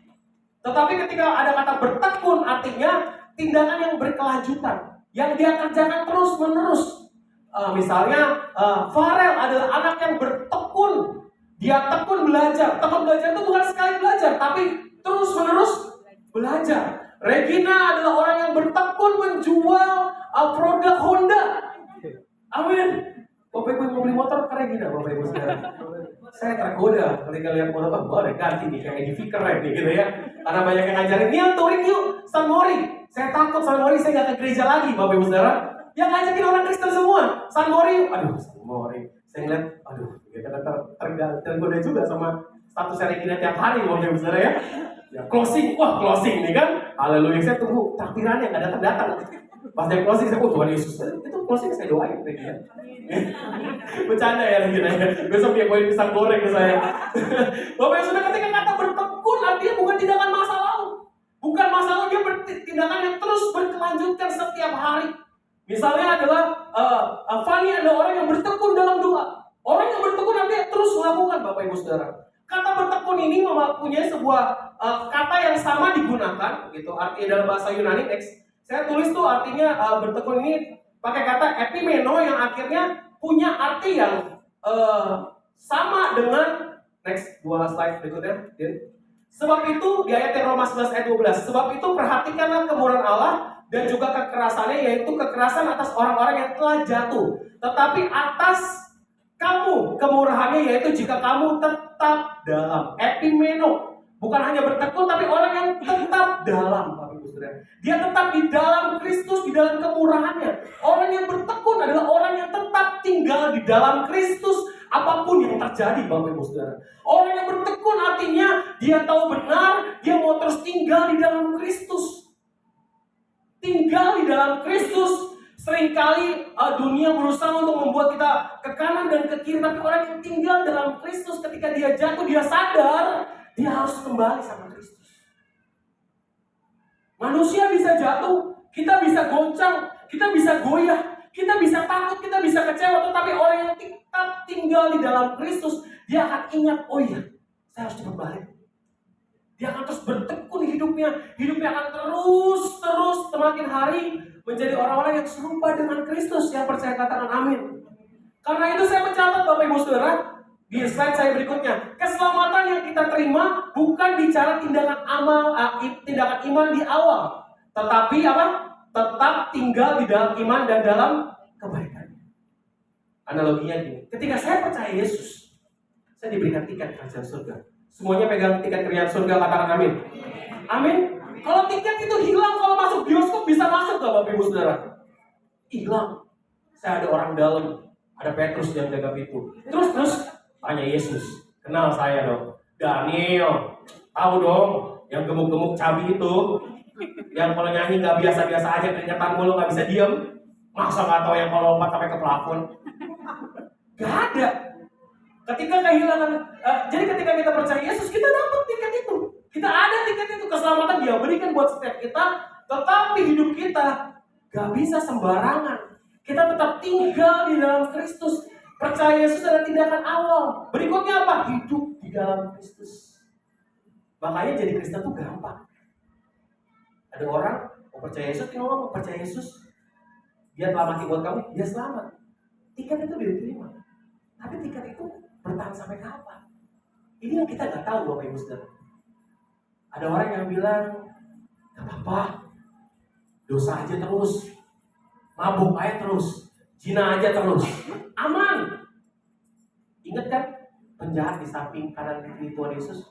Tetapi ketika ada kata bertekun artinya tindakan yang berkelanjutan, yang dia kerjakan terus menerus. Misalnya Farel adalah anak yang bertekun. Dia tekun belajar. Tekun belajar itu bukan sekali belajar, tapi terus menerus belajar. Regina adalah orang yang bertekun menjual produk Honda. Amin. Bapak Ibu yang mau beli motor keren gini Bapak Ibu sekarang. Saya tergoda ketika lihat motor, boleh ganti nih kayak EDV keren nih gitu ya. Karena banyak yang ngajarin, Niel touring yuk, San Mori. Saya takut San Mori, saya nggak ke gereja lagi Bapak Ibu saudara. Yang ngajakin orang Kristen semua, San Mori, aduh San Mori. Saya ngeliat, aduh kita tergoda juga sama status saya gini tiap hari Bapak Ibu saudara ya. Ya closing, wah closing nih kan. Haleluya, saya tunggu takbirannya nggak datang-datang. Pas dia closing saya, Tuhan Yesus, itu closing saya doain ya. Bercanda ya lagi ya. Besok dia bawain pisang goreng ke saya. Bapak yang sudah ketika kata bertekun artinya bukan tindakan masa lalu. Bukan masa lalu, dia tindakan yang terus berkelanjutan setiap hari. Misalnya adalah Fani adalah orang yang bertekun dalam doa. Orang yang bertekun artinya terus melakukan Bapak Ibu Saudara. Kata bertekun ini mempunyai sebuah kata yang sama digunakan gitu. Artinya dalam bahasa Yunani next. Saya tulis tuh artinya bertekun ini pakai kata epimeno yang akhirnya punya arti yang sama dengan next 2 slide berikutnya. Sebab itu di ayat Roma 11 ayat 12. Sebab itu perhatikanlah kemurahan Allah dan juga kekerasannya, yaitu kekerasan atas orang-orang yang telah jatuh. Tetapi atas kamu kemurahannya, yaitu jika kamu tetap dalam epimeno. Bukan hanya bertekun, tapi orang yang tetap dalam, Bapak Ibu Saudara. Dia tetap di dalam Kristus, di dalam kemurahannya. Orang yang bertekun adalah orang yang tetap tinggal di dalam Kristus, apapun yang terjadi, Bapak Ibu Saudara. Orang yang bertekun artinya dia tahu benar, dia mau terus tinggal di dalam Kristus. Tinggal di dalam Kristus. Seringkali dunia berusaha untuk membuat kita ke kanan dan ke kiri, tapi orang yang tinggal dalam Kristus ketika dia jatuh, dia sadar dia harus kembali sama Kristus. Manusia bisa jatuh, kita bisa goncang, kita bisa goyah, kita bisa takut, kita bisa kecewa, tetapi orang yang tetap tinggal di dalam Kristus, dia akan ingat, oh iya, saya harus cepat balik. Dia akan terus bertekun hidupnya akan terus semakin hari menjadi orang-orang yang serupa dengan Kristus. Yang percaya katakan amin. Karena itu saya mencatat Bapak Ibu Saudara, di slide saya berikutnya, keselamatan yang kita terima bukan bicara tindakan iman di awal, tetapi apa? Tetap tinggal di dalam iman dan dalam kebaikan. Analoginya gini, ketika saya percaya Yesus, saya diberikan tiket kerajaan surga. Semuanya pegang tiket kerajaan surga, katakan amin. Amin. Kalau tiket itu hilang, kalau masuk bioskop bisa masuk gak Bapak Ibu Saudara? Hilang. Saya ada orang dalam, ada Petrus yang jaga pintu. Terus tanya Yesus, kenal saya dong, Daniel, tahu dong, yang gemuk-gemuk cabi itu, yang kalau nyanyi nggak biasa-biasa aja, keringetan mulu nggak bisa diem, masa nggak tahu yang kalau lompat sampai ke plafon? Gak ada. Ketika kehilangan, jadi ketika kita percaya Yesus, kita dapat tiket itu, kita ada tiket itu, keselamatan Dia berikan buat setiap kita, tetapi hidup kita gak bisa sembarangan. Kita tetap tinggal di dalam Kristus. Percaya Yesus adalah tindakan awal. Berikutnya apa? Hidup di dalam Kristus. Makanya jadi Kristen itu gampang. Ada orang mau percaya Yesus, dia ngomong percaya Yesus, dia telah mati buat kamu, dia selamat. Tiket itu diterima. Tapi tiket itu bertahan sampai kapan? Ini yang kita nggak tahu Bapak Ibu Saudara. Ada orang yang bilang, gak apa-apa, dosa aja terus, mabuk aja terus, zina aja terus, aman. Ingat kan penjahat di samping kanan kiri Tuhan Yesus?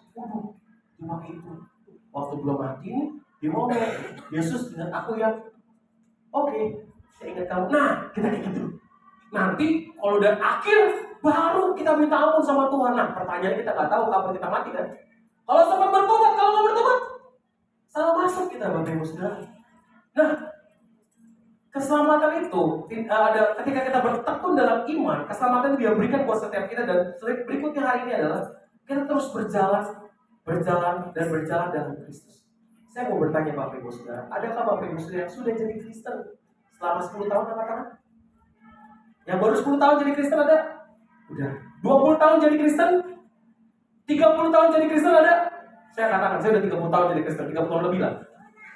Cuma itu. Waktu belum mati nih, dia ngomong, Yesus ingat aku ya. Oke, saya ingat kamu. Nah, kita kayak gitu. Nanti kalau udah akhir, baru kita minta ampun sama Tuhan. Nah, pertanyaan kita nggak tahu kapan kita mati kan? Kalau sempat bertobat, kalau nggak bertobat, salah masuk kita Bapak Ibu Saudara. Nah, keselamatan itu ada ketika kita bertekun dalam iman, keselamatan Dia berikan buat setiap kita, dan berikutnya hari ini adalah kita terus berjalan dalam Kristus. Saya mau bertanya Bapak Ibu Saudara, adakah Bapak Ibu Saudara yang sudah jadi Kristen selama 10 tahun katakan? Yang baru 10 tahun jadi Kristen ada? Udah. 20 tahun jadi Kristen? 30 tahun jadi Kristen ada? Saya katakan, saya udah 30 tahun jadi Kristen, 30 tahun lebih lah.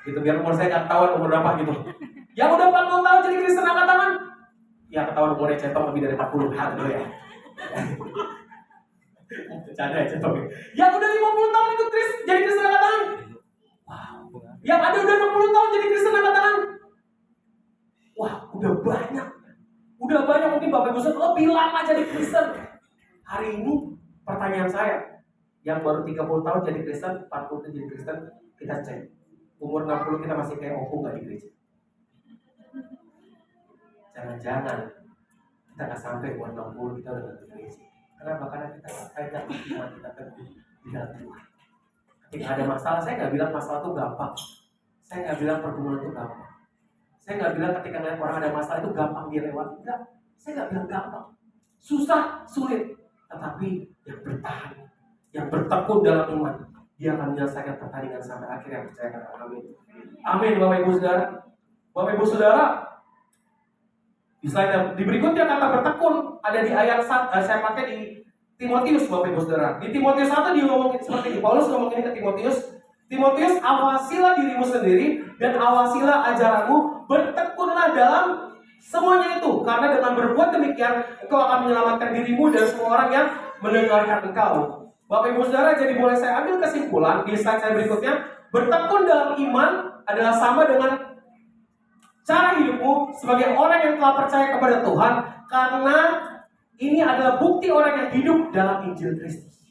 Gitu, biar umur saya gak ketahuan umur berapa gitu. Yang udah 40 tahun jadi Kristen angkat tangan? Ya ketahuan umurnya centong lebih dari 40 tahun dulu ya. Bercanda ya centong. Yang udah 50 tahun ikut jadi Kristen angkat tangan? Wow. Yang ada udah 60 tahun jadi Kristen angkat tangan? Wah, udah banyak. Udah banyak, mungkin Bapak Ibu Saudara lebih lama jadi Kristen. Hari ini pertanyaan saya, yang baru 30 tahun jadi Kristen, 40 jadi Kristen, kita cek. Umur 60 kita masih kayak opung gak di gereja? Jangan-jangan kita gak sampai umur 60 kita udah gak di gereja. Kenapa? Karena kita gak pegang iman kita teguh di dalam Tuhan. Ketika ada masalah, saya gak bilang masalah itu gampang. Saya gak bilang pergumulan itu gampang. Saya gak bilang ketika ngeliat orang ada masalah itu gampang dia lewat. Enggak, saya gak bilang gampang. Susah, sulit. Tetapi yang bertahan, yang bertekun dalam iman, dia akan menyelesaikan pertandingan sampai akhir. Yang percaya kata amin. Amin, Bapak Ibu Saudara. Bapak Ibu Saudara, di slide di berikutnya kata bertekun ada di ayat 1, saya pakai di Timotius, Bapak Ibu Saudara. Di Timotius 1 dia ngomongin seperti ini. Paulus ngomongin ke Timotius, Timotius, awasilah dirimu sendiri dan awasilah ajaranmu, bertekunlah dalam semuanya itu, karena dengan berbuat demikian engkau akan menyelamatkan dirimu dan semua orang yang mendengarkan engkau. Bapak Ibu Saudara, jadi boleh saya ambil kesimpulan di slide saya berikutnya, bertekun dalam iman adalah sama dengan cara hidupmu sebagai orang yang telah percaya kepada Tuhan, karena ini adalah bukti orang yang hidup dalam Injil Kristus.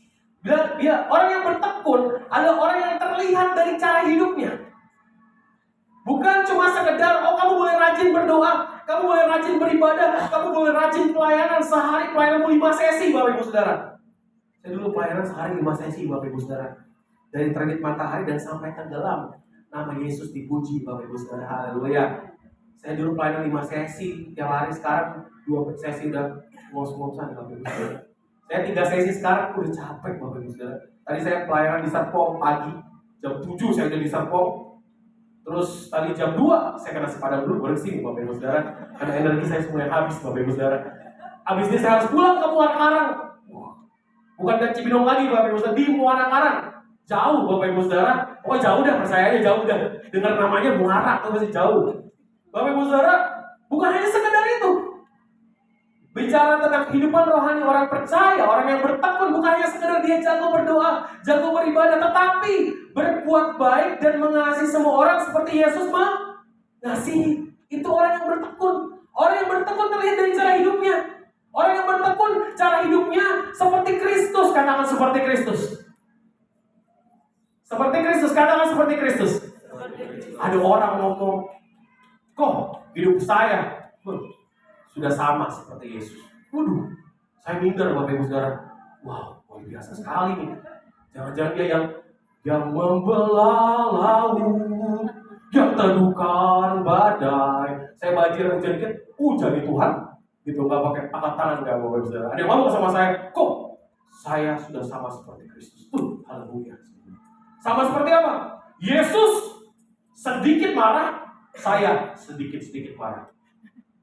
Dia orang yang bertekun adalah orang yang terlihat dari cara hidupnya. Bukan cuma sekedar, oh kamu boleh rajin berdoa, kamu boleh rajin beribadah, kamu boleh rajin pelayanan sehari, pelayanan 5 sesi, Bapak Ibu Saudara. Saya dulu pelayanan sehari 5 sesi, Bapak Ibu Saudara. Dari terbit matahari dan sampai tenggelam, nama Yesus dipuji, Bapak Ibu Saudara. Haleluya. Saya dulu pelayanan 5 sesi tiap hari, sekarang 2 sesi udah ngos-ngosan, Bapak Ibu Saudara. Saya 3 sesi sekarang udah capek, Bapak Ibu Saudara. Tadi saya pelayanan di Serpong pagi, jam 7 saya udah di Serpong. Terus tadi jam 2 saya kena sepadan dulu baru sini, Bapak Ibu Saudara. Karena energi saya semuanya habis, Bapak Ibu Saudara. Habis ini saya harus pulang ke Muara Karang. Bukan ke Cibinong lagi, Bapak Ibu Saudara, di Muara Karang. Jauh, Bapak Ibu Saudara. Oh jauh dah, percaya aja jauh dah. Dengar namanya Muara itu masih jauh. Bapak Ibu Saudara, bukan hanya sekedar itu. Bicara tentang kehidupan rohani orang percaya, orang yang bertekun, bukan hanya sekedar dia jago berdoa, jago beribadah, tetapi berbuat baik dan mengasihi semua orang seperti Yesus mengasihi. Itu orang yang bertekun. Orang yang bertekun terlihat dari cara hidupnya. Orang yang bertekun, cara hidupnya seperti Kristus. Katakan seperti Kristus. Seperti Kristus, katakan seperti Kristus. Ada orang ngomong, kok hidup saya sudah sama seperti Yesus. Waduh, saya minder, Bapak Ibu Saudara. Wow, luar biasa sekali nih. Jangan-jangan dia yang membelah laut, yang teduhkan badai. Saya belajar hujan dikit, hujan di Tuhan. Gitu, nggak pakai angkat tangan, nggak, Bapak Ibu Saudara. Ada yang ngomong sama saya, kok saya sudah sama seperti Kristus. Tuh, haleluya. Sama seperti apa? Yesus sedikit marah, saya sedikit-sedikit marah.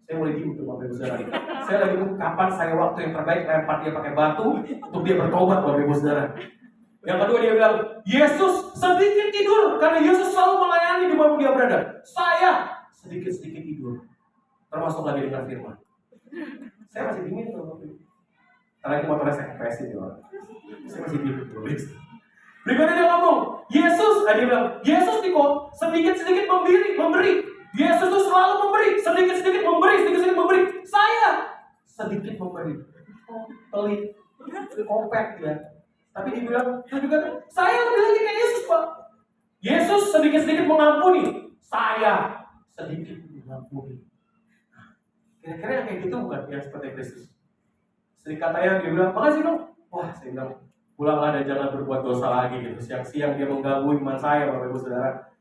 Saya mulai diem tuh, Bapak Ibu Saudara. Saya lagi nunggu kapan saya waktu yang terbaik lempar dia pakai batu untuk dia bertobat, Bapak Ibu Saudara. Yang kedua dia bilang, Yesus sedikit tidur karena Yesus selalu melayani di mana dia berada. Saya sedikit-sedikit tidur, termasuk lagi dengan firman. Saya masih dingin tuh, Bapak Ibu. Karena ini motornya saya kepesin ya. Saya masih dingin tuh, Bapak Ibu. Berikutnya dia ngomong, dia bilang, Yesus Niko sedikit-sedikit memberi. Yesus itu selalu memberi, sedikit-sedikit memberi. Saya sedikit memberi. Pelit, kopek ya. Tapi dibilang, saya lebih lagi kayak Yesus, Pak. Yesus sedikit-sedikit mengampuni, saya sedikit mengampuni. Kira-kira yang kayak gitu bukan yang seperti Kristus. Sedikit katanya dia bilang, makasih dong. Wah, saya bilang, pulanglah dan jangan berbuat dosa lagi gitu. Siang-siang dia mengganggu iman saya, Bapak Ibu Saudara.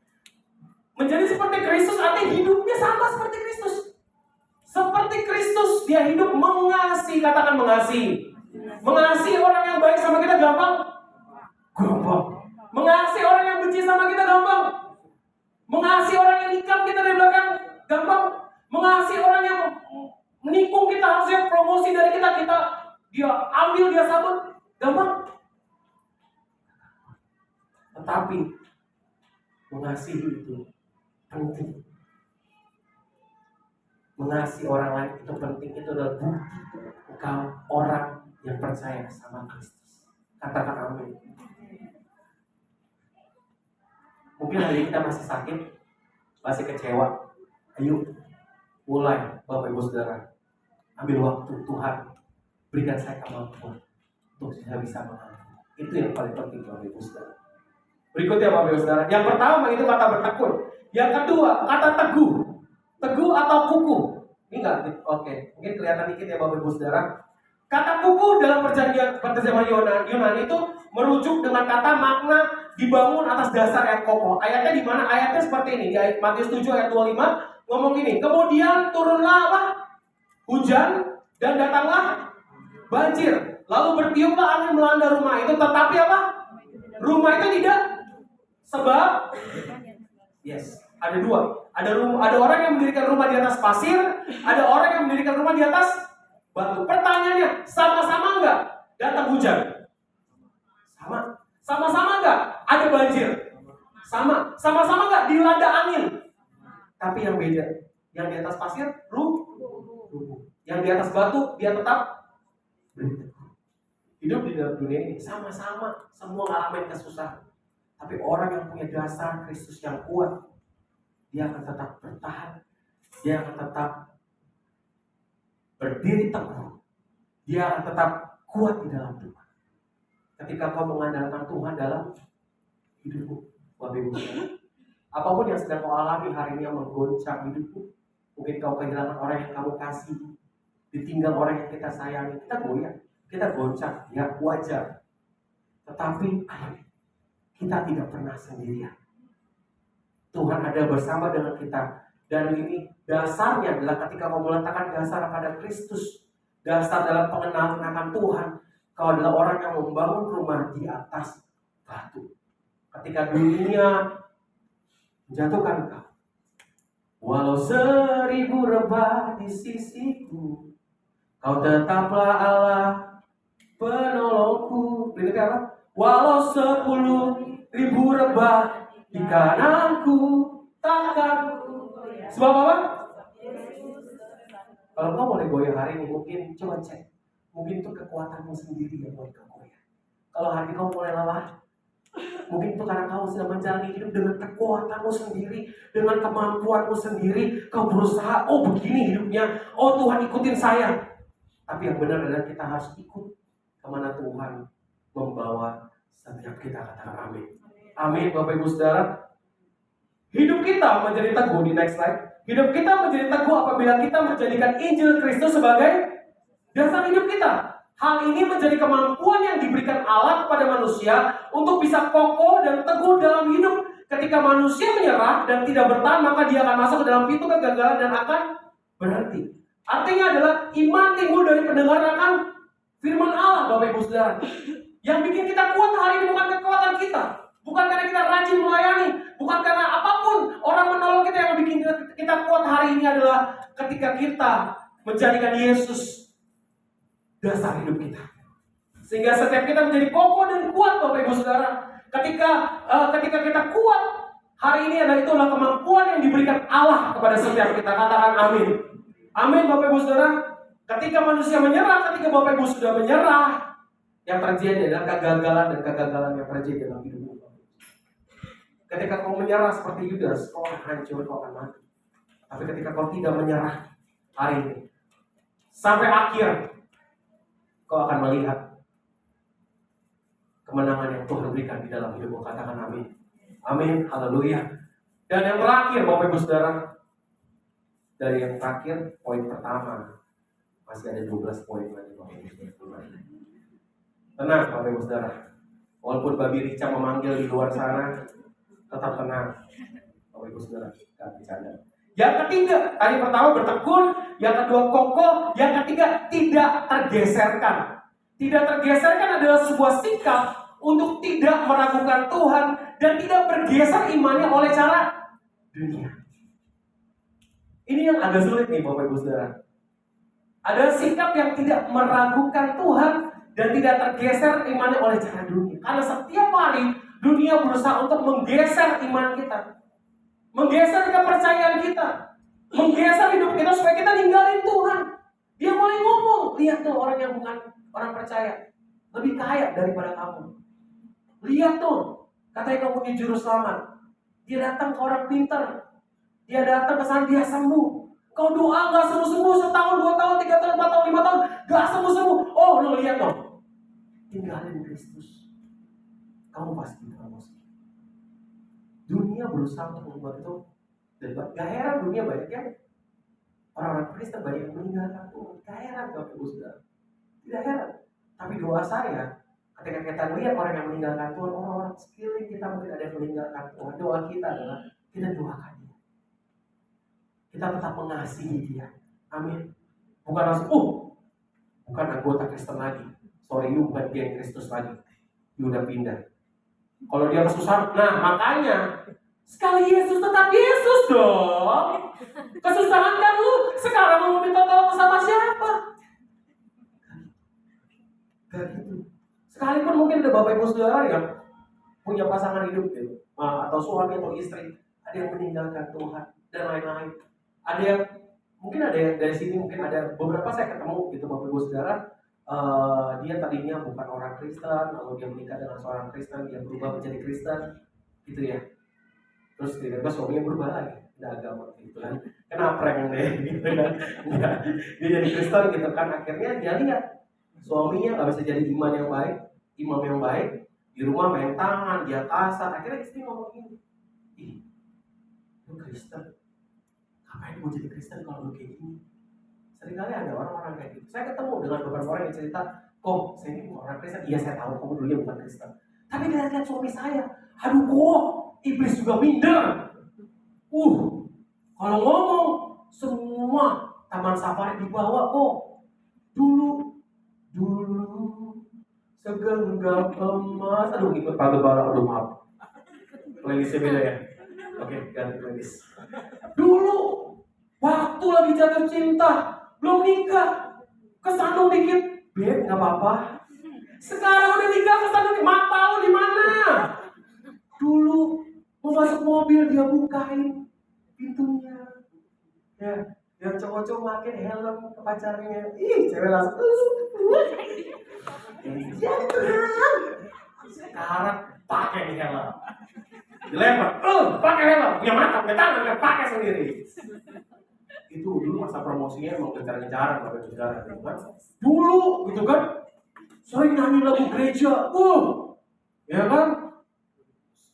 Menjadi seperti Kristus artinya hidupnya sama seperti Kristus. Seperti Kristus dia hidup mengasihi, katakan mengasihi. Mengasihi orang yang baik sama kita gampang. Mengasihi orang yang benci sama kita gampang. Mengasihi orang yang nikam kita dari belakang gampang. Mengasihi orang yang menikung kita, harusnya promosi dari kita dia ambil, dia sabun gampang. Tetapi mengasihi itu penting. Mengasihi orang lain itu penting. Itu adalah bukti engkau orang yang percaya sama Kristus. Katakan amin. Mungkin hari kita masih sakit, masih kecewa. Ayo mulai, Bapak Ibu Saudara, ambil waktu Tuhan Berikan saya kemampuan untuk saya bisa mengaku. Itu yang paling penting Bapak Ibu Saudara. Berikutnya Bapak Ibu Saudara. Yang pertama itu kata bertekun. Yang kedua kata teguh. Teguh atau kuku. Ini enggak? Oke. Mungkin kelihatan dikit ya Bapak Ibu Saudara. Kata kuku dalam perjanjian Yunani itu merujuk dengan kata makna dibangun atas dasar yang kokoh. Ayatnya di mana? Ayatnya seperti ini. Di ayat Matius 7 ayat 25 ngomong gini. Kemudian turunlah apa? Hujan dan datanglah banjir. Lalu bertiuplah angin melanda rumah itu. Tetapi apa? Rumah itu tidak. Sebab ada dua. Ada orang yang mendirikan rumah di atas pasir, ada orang yang mendirikan rumah di atas batu. Pertanyaannya, sama-sama enggak datang hujan? Sama. Sama-sama enggak ada banjir? Sama. Sama-sama enggak dilanda angin? Tapi yang beda, yang di atas pasir rubuh. Yang di atas batu dia tetap hidup di dalam dunia ini. Sama-sama semua ngalamin kesusahan. Tapi orang yang punya dasar Kristus yang kuat, dia akan tetap bertahan. Dia akan tetap berdiri teguh. Dia akan tetap kuat di dalam Tuhan. Ketika kau mengandalkan Tuhan dalam hidupmu, Bapak Ibu, apapun yang sedang kau alami hari ini yang menggoncang hidupmu, mungkin kau kehilangan orang yang kamu kasih, ditinggal orang yang kita sayangi, kita goyah, kita goncang, ya wajar. Tetapi kita tidak pernah sendirian. Tuhan ada bersama dengan kita. Dan ini dasarnya adalah ketika kau meletakkan dasar pada Kristus, dasar dalam pengenalan akan Tuhan, kau adalah orang yang membangun rumah di atas batu. Ketika dunia menjatuhkan kau, walau 1000 rebah di sisiku, kau tetaplah Allah penolongku. Berikutnya apa? Walau 10.000 rebah di kananku, takkan. Sebab apa? Kalau kau boleh goyah hari ini, mungkin coba cek. Mungkin itu kekuatanmu sendiri yang buat kau goyah. Kalau hati kau mulai lelah, mungkin itu karena kau sedang menjalani hidup dengan kekuatanmu sendiri, dengan kemampuanmu sendiri. Kau berusaha, oh begini hidupnya, oh Tuhan ikutin saya. Tapi yang benar adalah kita harus ikut kemana Tuhan membawa setiap kita. Katakan amin. Amin Bapak Ibu Saudara. Hidup kita menjadi teguh, di next slide. Hidup kita menjadi teguh apabila kita menjadikan Injil Kristus sebagai dasar hidup kita. Hal ini menjadi kemampuan yang diberikan Allah kepada manusia untuk bisa kokoh dan teguh dalam hidup. Ketika manusia menyerah dan tidak bertahan, maka dia akan masuk ke dalam pintu kegagalan dan akan berhenti. Artinya adalah iman timbul dari pendengaran akan firman Allah, Bapak Ibu Saudara. Yang bikin kita kuat hari ini bukan kekuatan kita, bukan karena kita rajin melayani, bukan karena apapun orang menolong kita. Yang bikin kita kuat hari ini adalah ketika kita menjadikan Yesus dasar hidup kita, sehingga setiap kita menjadi kokoh dan kuat, Bapak Ibu Saudara. Ketika kita kuat hari ini itulah kemampuan yang diberikan Allah kepada setiap kita. Katakan amin. Amin Bapak Ibu Saudara. Ketika manusia menyerah, ketika Bapak Ibu sudah menyerah, yang terjadi adalah kegagalan dan kegagalan yang terjadi dalam hidupmu. Ketika kau menyerah seperti Yudas, kau akan hancur, kau akan mati. Tapi ketika kau tidak menyerah hari ini, sampai akhir, kau akan melihat kemenangan yang Tuhan berikan di dalam hidupmu. Katakan amin. Amin, haleluya. Dan yang terakhir Bapak Ibu Saudara, dari yang terakhir, poin pertama, masih ada 12 poin lagi Bapak Ibu Saudara. Tenang Bapak Ibu Saudara. Walaupun babi Rica memanggil di luar sana, tetap tenang Bapak Ibu Saudara, gak bercanda. Yang ketiga, tadi pertama bertekun, yang kedua kokoh, yang ketiga tidak tergeserkan. Tidak tergeserkan adalah sebuah sikap untuk tidak meragukan Tuhan dan tidak bergeser imannya oleh cara dunia. Ini yang agak sulit nih Bapak Ibu Saudara. Ada sikap yang tidak meragukan Tuhan dan tidak tergeser imannya oleh cara dunia. Karena setiap hari dunia berusaha untuk menggeser iman kita, menggeser kepercayaan kita, menggeser hidup kita supaya kita ninggalin Tuhan. Dia mulai ngomong, lihat tuh orang yang bukan orang percaya lebih kaya daripada kamu. Lihat tuh, katanya kamu punya juru selamat. Dia datang ke orang pintar, dia datang ke sana, dia sembuh. Kau doa gak sembuh-sembuh, setahun, 2 tahun, 3 tahun, 4 tahun, 5 tahun, gak sembuh-sembuh. Oh, lo lihat dong, tinggalin Kristus, kamu pasti promosi. Dunia berusaha untuk membuat itu. Dan gak heran dunia banyak yang orang-orang Kristen banyak yang meninggalkan Tuhan. Gak heran Bapak Ibu Saudara, tidak heran. Tapi doa saya, ketika kita melihat orang yang meninggalkan Tuhan, orang-orang sekeliling kita mungkin ada yang meninggalkan Tuhan, doa kita adalah kita doakan dia. Kita tetap mengasihi dia. Amin. Bukan langsung, bukan anggota Kristen lagi. Sorry, you bukan dia yang Kristus lagi. You udah pindah. Kalau dia kesusahan, nah makanya sekali Yesus tetap Yesus dong. Kesusahan kan lu, sekarang lu minta tolong sama siapa? Gak gitu. Sekalipun mungkin ada Bapak Ibu Saudara yang punya pasangan hidup gitu, atau suami atau istri, ada yang meninggalkan Tuhan dan lain-lain. Ada yang mungkin ada yang dari sini, mungkin ada beberapa saya ketemu gitu Bapak Ibu Saudara, dia tadinya bukan orang Kristen, lalu dia menikah dengan seorang Kristen, dia berubah menjadi Kristen, gitu ya. Terus tiba-tiba suaminya berubah lagi, tidak agama gitu kan. Kenapa prank deh gitu kan. Dia jadi Kristen gitu kan, akhirnya dia lihat suaminya nggak bisa jadi imam yang baik, di rumah main tangan, dia kasar. Akhirnya istri ngomong gini, ih, lu Kristen, ngapain mau jadi Kristen kalau lu kayak gini? Seringkali ada orang-orang kayak gitu. Saya ketemu dengan beberapa orang yang cerita, kok saya ini bukan orang Kristen. Iya saya tahu kamu dulunya bukan Kristen, tapi lihat suami saya, aduh kok iblis juga minder. Kalau ngomong semua taman safari dibawa kok. Dulu segenggam emas. Aduh ikut Pak Gebala, aduh maaf. Playlistnya beda ya. Oke, ganti playlist. Dulu waktu lagi jatuh cinta, belum nikah, kesandung dikit, Beb nggak apa-apa. Sekarang udah nikah, kesandung dikit, mak tahu di mana. Dulu mau masuk mobil dia bukain pintunya, ya, yang cowok-cowok makin helm ke pacarnya, cewek langsung, sekarang pakai nih helm, dilempar, pakai helm, punya mata, punya tangan, pakai sendiri. Itu dulu masa promosinya emang gencar-gencaran pada saudara, kan? Dulu gitu kan, sering nyanyi lagu gereja, ya kan?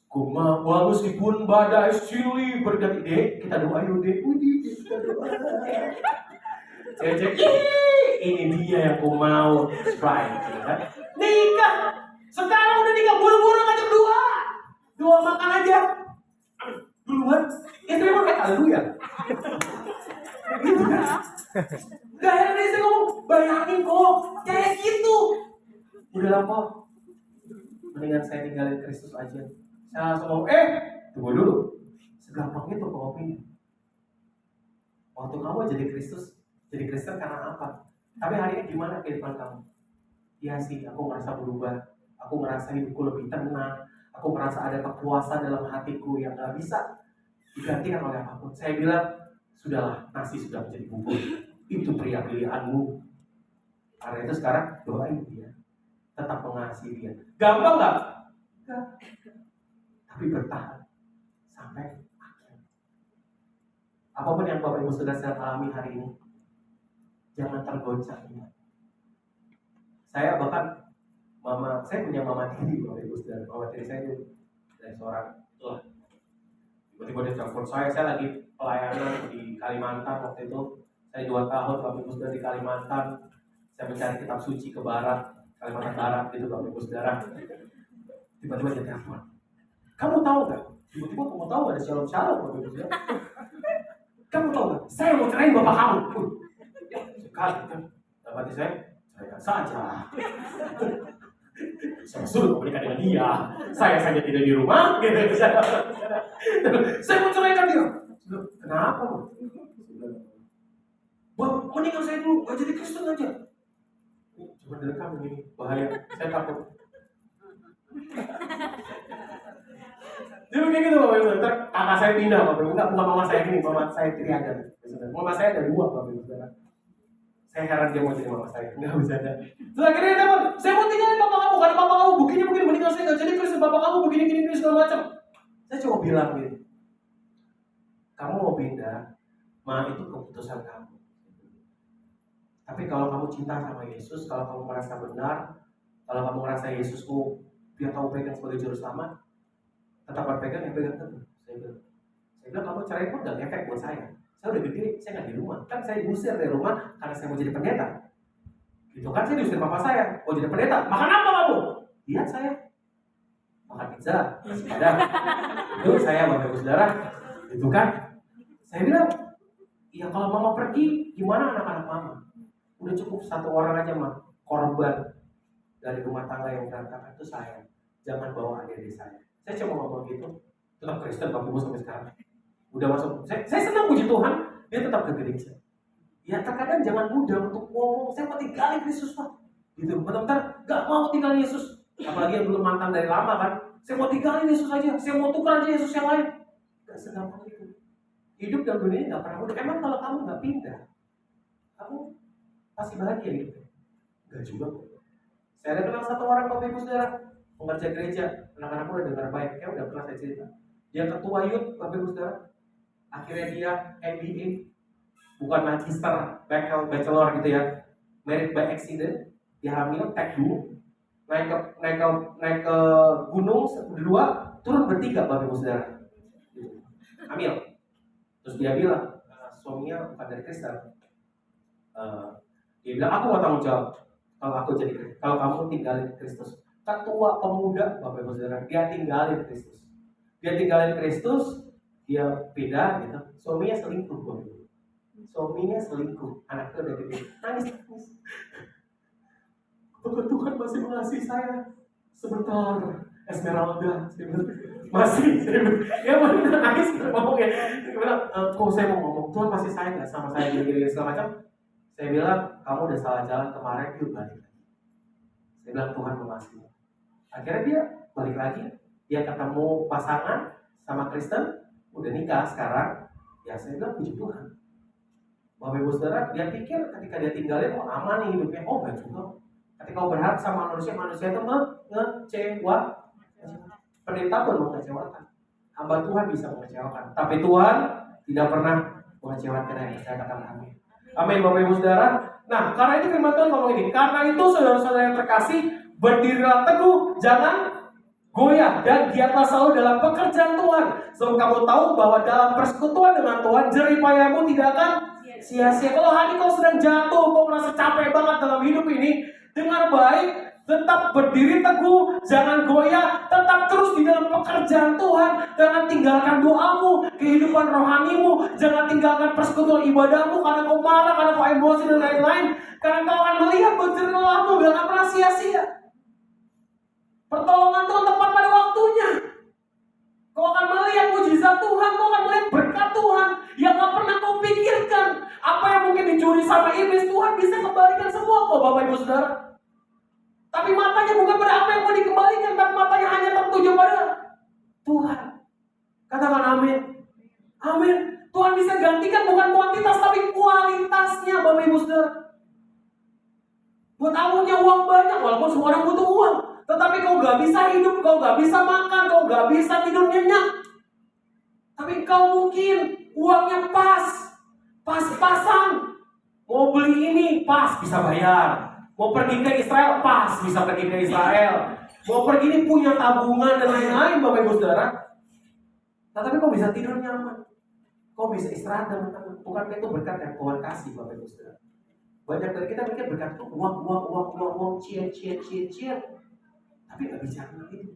Kuma meskipun badai silih berganti, Dek, kita doa yuk Dek, kita doa. Cek, ini dia yang aku mau, right? Kan? Nikah, sekarang udah nikah, buru-buru ngajak doa makan aja. Duluan, istri mau kayak haleluya. Gitu kan? Gak heran istri ngomong, bayangin kok, kayak gitu. Udah lama, mendingan saya tinggalin Kristus aja. Saya langsung ngomong, tunggu dulu, segampang itu kok opini. Waktu kamu jadi Kristen karena apa? Tapi hari ini gimana kehidupan kamu? Ya sih, aku merasa berubah, aku merasa hidupku lebih tenang, aku merasa ada kepuasan dalam hatiku yang gak bisa digantikan oleh apapun. Saya bilang, sudahlah, nasi sudah menjadi bubur, itu pria pilihanmu. Karena itu sekarang doain dia, tetap mengasihi dia. Gampang gak? Gak. Tapi bertahan sampai akhir. Apapun yang Bapak Ibu sudah alami hari ini, jangan tergoncang. Saya bahkan saya punya mama tiri, Bapak Ibu sudah. Mama tiri saya itu dari seorang tiba-tiba dia telepon saya lagi pelayanan di Kalimantan waktu itu. Saya 2 tahun Bapak Ibu sudah di Kalimantan. Saya mencari kitab suci ke barat, Kalimantan Barat gitu Bapak Ibu Saudara. Tiba-tiba dia telepon, kamu tahu gak? Tiba-tiba kamu tahu ada shalom Bapak Ibu Saudara. Kamu tahu gak? Saya mau cerain bapak kamu. Sekali kan, dapat saya ceraikan saja. Saya suruh menikah dengan dia. Saya saja tidak di rumah. Gitu. Saya mau ceraikan dia. Kenapa? Mendingan saya dulu, gak jadi Kristen aja. Cuma direkam ini, bahaya. Saya takut. Jadi kayak gitu Bapak Ibu, ntar kakak saya pindah Bapak Ibu, bukan mama saya gini, mama saya triadan. Mama saya ada 2 Bapak Ibu Saudara. Saya heran dia mau jadi mama saya, nggak bisa ada. Terus akhirnya dia telepon, saya mau tinggalin bapak kamu, karena bapak kamu buktinya mungkin meninggal saya nggak jadi Kristen, bapak kamu begini segala macam. Saya coba bilang gitu, kamu mau pindah, Ma, itu keputusan kamu. Tapi kalau kamu cinta sama Yesus, kalau kamu merasa benar, kalau kamu merasa Yesusmu yang kamu pegang sebagai juru selamat, tetap berpegang, yang pegang teguh. Saya bilang kamu cerai pun gak efek buat saya. Saya udah gede, saya nggak di rumah. Kan saya diusir dari rumah karena saya mau jadi pendeta. Gitu kan, saya diusir papa saya, mau jadi pendeta. Makan apa kamu? Lihat saya makan pizza, nasi padang. Itu saya, Bapak Ibu Saudara. Gitu kan? Saya bilang, ya kalau mama pergi, gimana anak-anak mama? Udah cukup satu orang aja mah korban dari rumah tangga yang berantakan itu saya. Jangan bawa adik-adik saya. Saya cuma ngomong gitu. Tetap Kristen Bapak Ibu sampai sekarang. Udah masuk. Saya senang puji Tuhan, dia tetap ke gereja. Ya terkadang jangan mudah untuk ngomong, saya mau tinggalin Yesus Pak. Gitu, benar-benar gak mau tinggalin Yesus. Apalagi yang dulu mantan dari lama kan. Saya mau tinggalin Yesus aja, saya mau tukar aja Yesus yang lain. Gak segampang itu. Hidup dalam dunia ini gak pernah mudah. Emang kalau kamu gak pindah, kamu pasti bahagia hidupnya? Gak juga. Saya ada kenal satu orang Bapak Ibu Saudara, pengerja gereja, anak-anak udah dengar baik, kayak udah pernah saya cerita. Dia ketua youth Bapak Ibu Saudara. Akhirnya dia MBA, bukan magister, bachelor gitu ya, married by accident. Dia hamil, tag dulu, naik ke gunung berdua, turun bertiga Bapak Ibu Saudara. Hamil. Terus dia bilang, suaminya bukan dari Kristen. Dia bilang, aku mau tanggung jawab kalau kamu tinggalin Kristus. Ketua pemuda Bapak Ibu Saudara, dia tinggalin Kristus. Dia beda gitu. Suaminya selingkuh Bapak Ibu. Anaknya udah gede, nangis. Tuhan masih mengasihi saya. Sebentar, Esmeralda, masih, ya benar nangis ngomongnya. Dia bilang, kok saya mau ngomong, Tuhan masih sayang nggak sama saya gini-gini segala macam. Saya bilang, kamu udah salah jalan kemarin, yuk balik lagi. Saya bilang Tuhan mengasihi. Akhirnya dia balik lagi, dia ketemu pasangan sama Kristen, udah nikah sekarang. Ya saya bilang puji Tuhan. Bapak Ibu Saudara, dia pikir ketika dia tinggalin, oh aman nih hidupnya. Oh gak juga. Ketika kau berharap sama manusia itu mengecewa. Pendeta pun mengecewakan. Hamba Tuhan bisa mengecewakan. Tapi Tuhan tidak pernah mengecewakan yang percaya kata kami. Amin Bapak Ibu Saudara. Nah karena itu firman Tuhan ngomong ini. Karena itu saudara-saudara yang terkasih, berdirilah teguh, jangan goyah, dan giatlah selalu dalam pekerjaan Tuhan. Sebab kamu tahu bahwa dalam persekutuan dengan Tuhan, jerih payahmu tidak akan sia-sia. Kalau hari kau sedang jatuh, kau merasa capek banget dalam hidup ini, dengar baik, tetap berdiri teguh, jangan goyah, tetap terus di dalam pekerjaan Tuhan. Jangan tinggalkan doamu, kehidupan rohanimu, jangan tinggalkan persekutuan ibadahmu karena kau marah, karena kau emosi dan lain-lain. Karena kau akan melihat berjerihmu gak akan pernah sia-sia. Pertolongan Tuhan tepat pada waktunya. Kau akan melihat mujizat Tuhan, kau akan melihat berkat Tuhan yang gak pernah kau pikirkan. Apa yang mungkin dicuri sama iblis, Tuhan bisa kembalikan semua kok Bapak Ibu Saudara. Tapi matanya bukan pada apa yang mau dikembalikan, tapi matanya hanya tertuju pada Tuhan. Katakan amin. Amin. Tuhan bisa gantikan bukan kuantitas tapi kualitasnya Bapak Ibu Saudara. Buat kamu punya uang banyak, walaupun semua orang butuh uang, tetapi kau gak bisa hidup, kau gak bisa makan, kau gak bisa tidur nyenyak. Tapi kau mungkin uangnya pas-pasan. Mau beli ini pas bisa bayar. Mau pergi ke Israel pas bisa pergi ke Israel. Mau pergi ini punya tabungan dan lain-lain Bapak Ibu Saudara. Tetapi kau bisa tidur nyaman. Kau bisa istirahat dan tenang. Bukankah itu berkat yang Tuhan kasih Bapak Ibu Saudara? Banyak dari kita pikir berkat itu uang, cian. Tapi gak bicara begitu.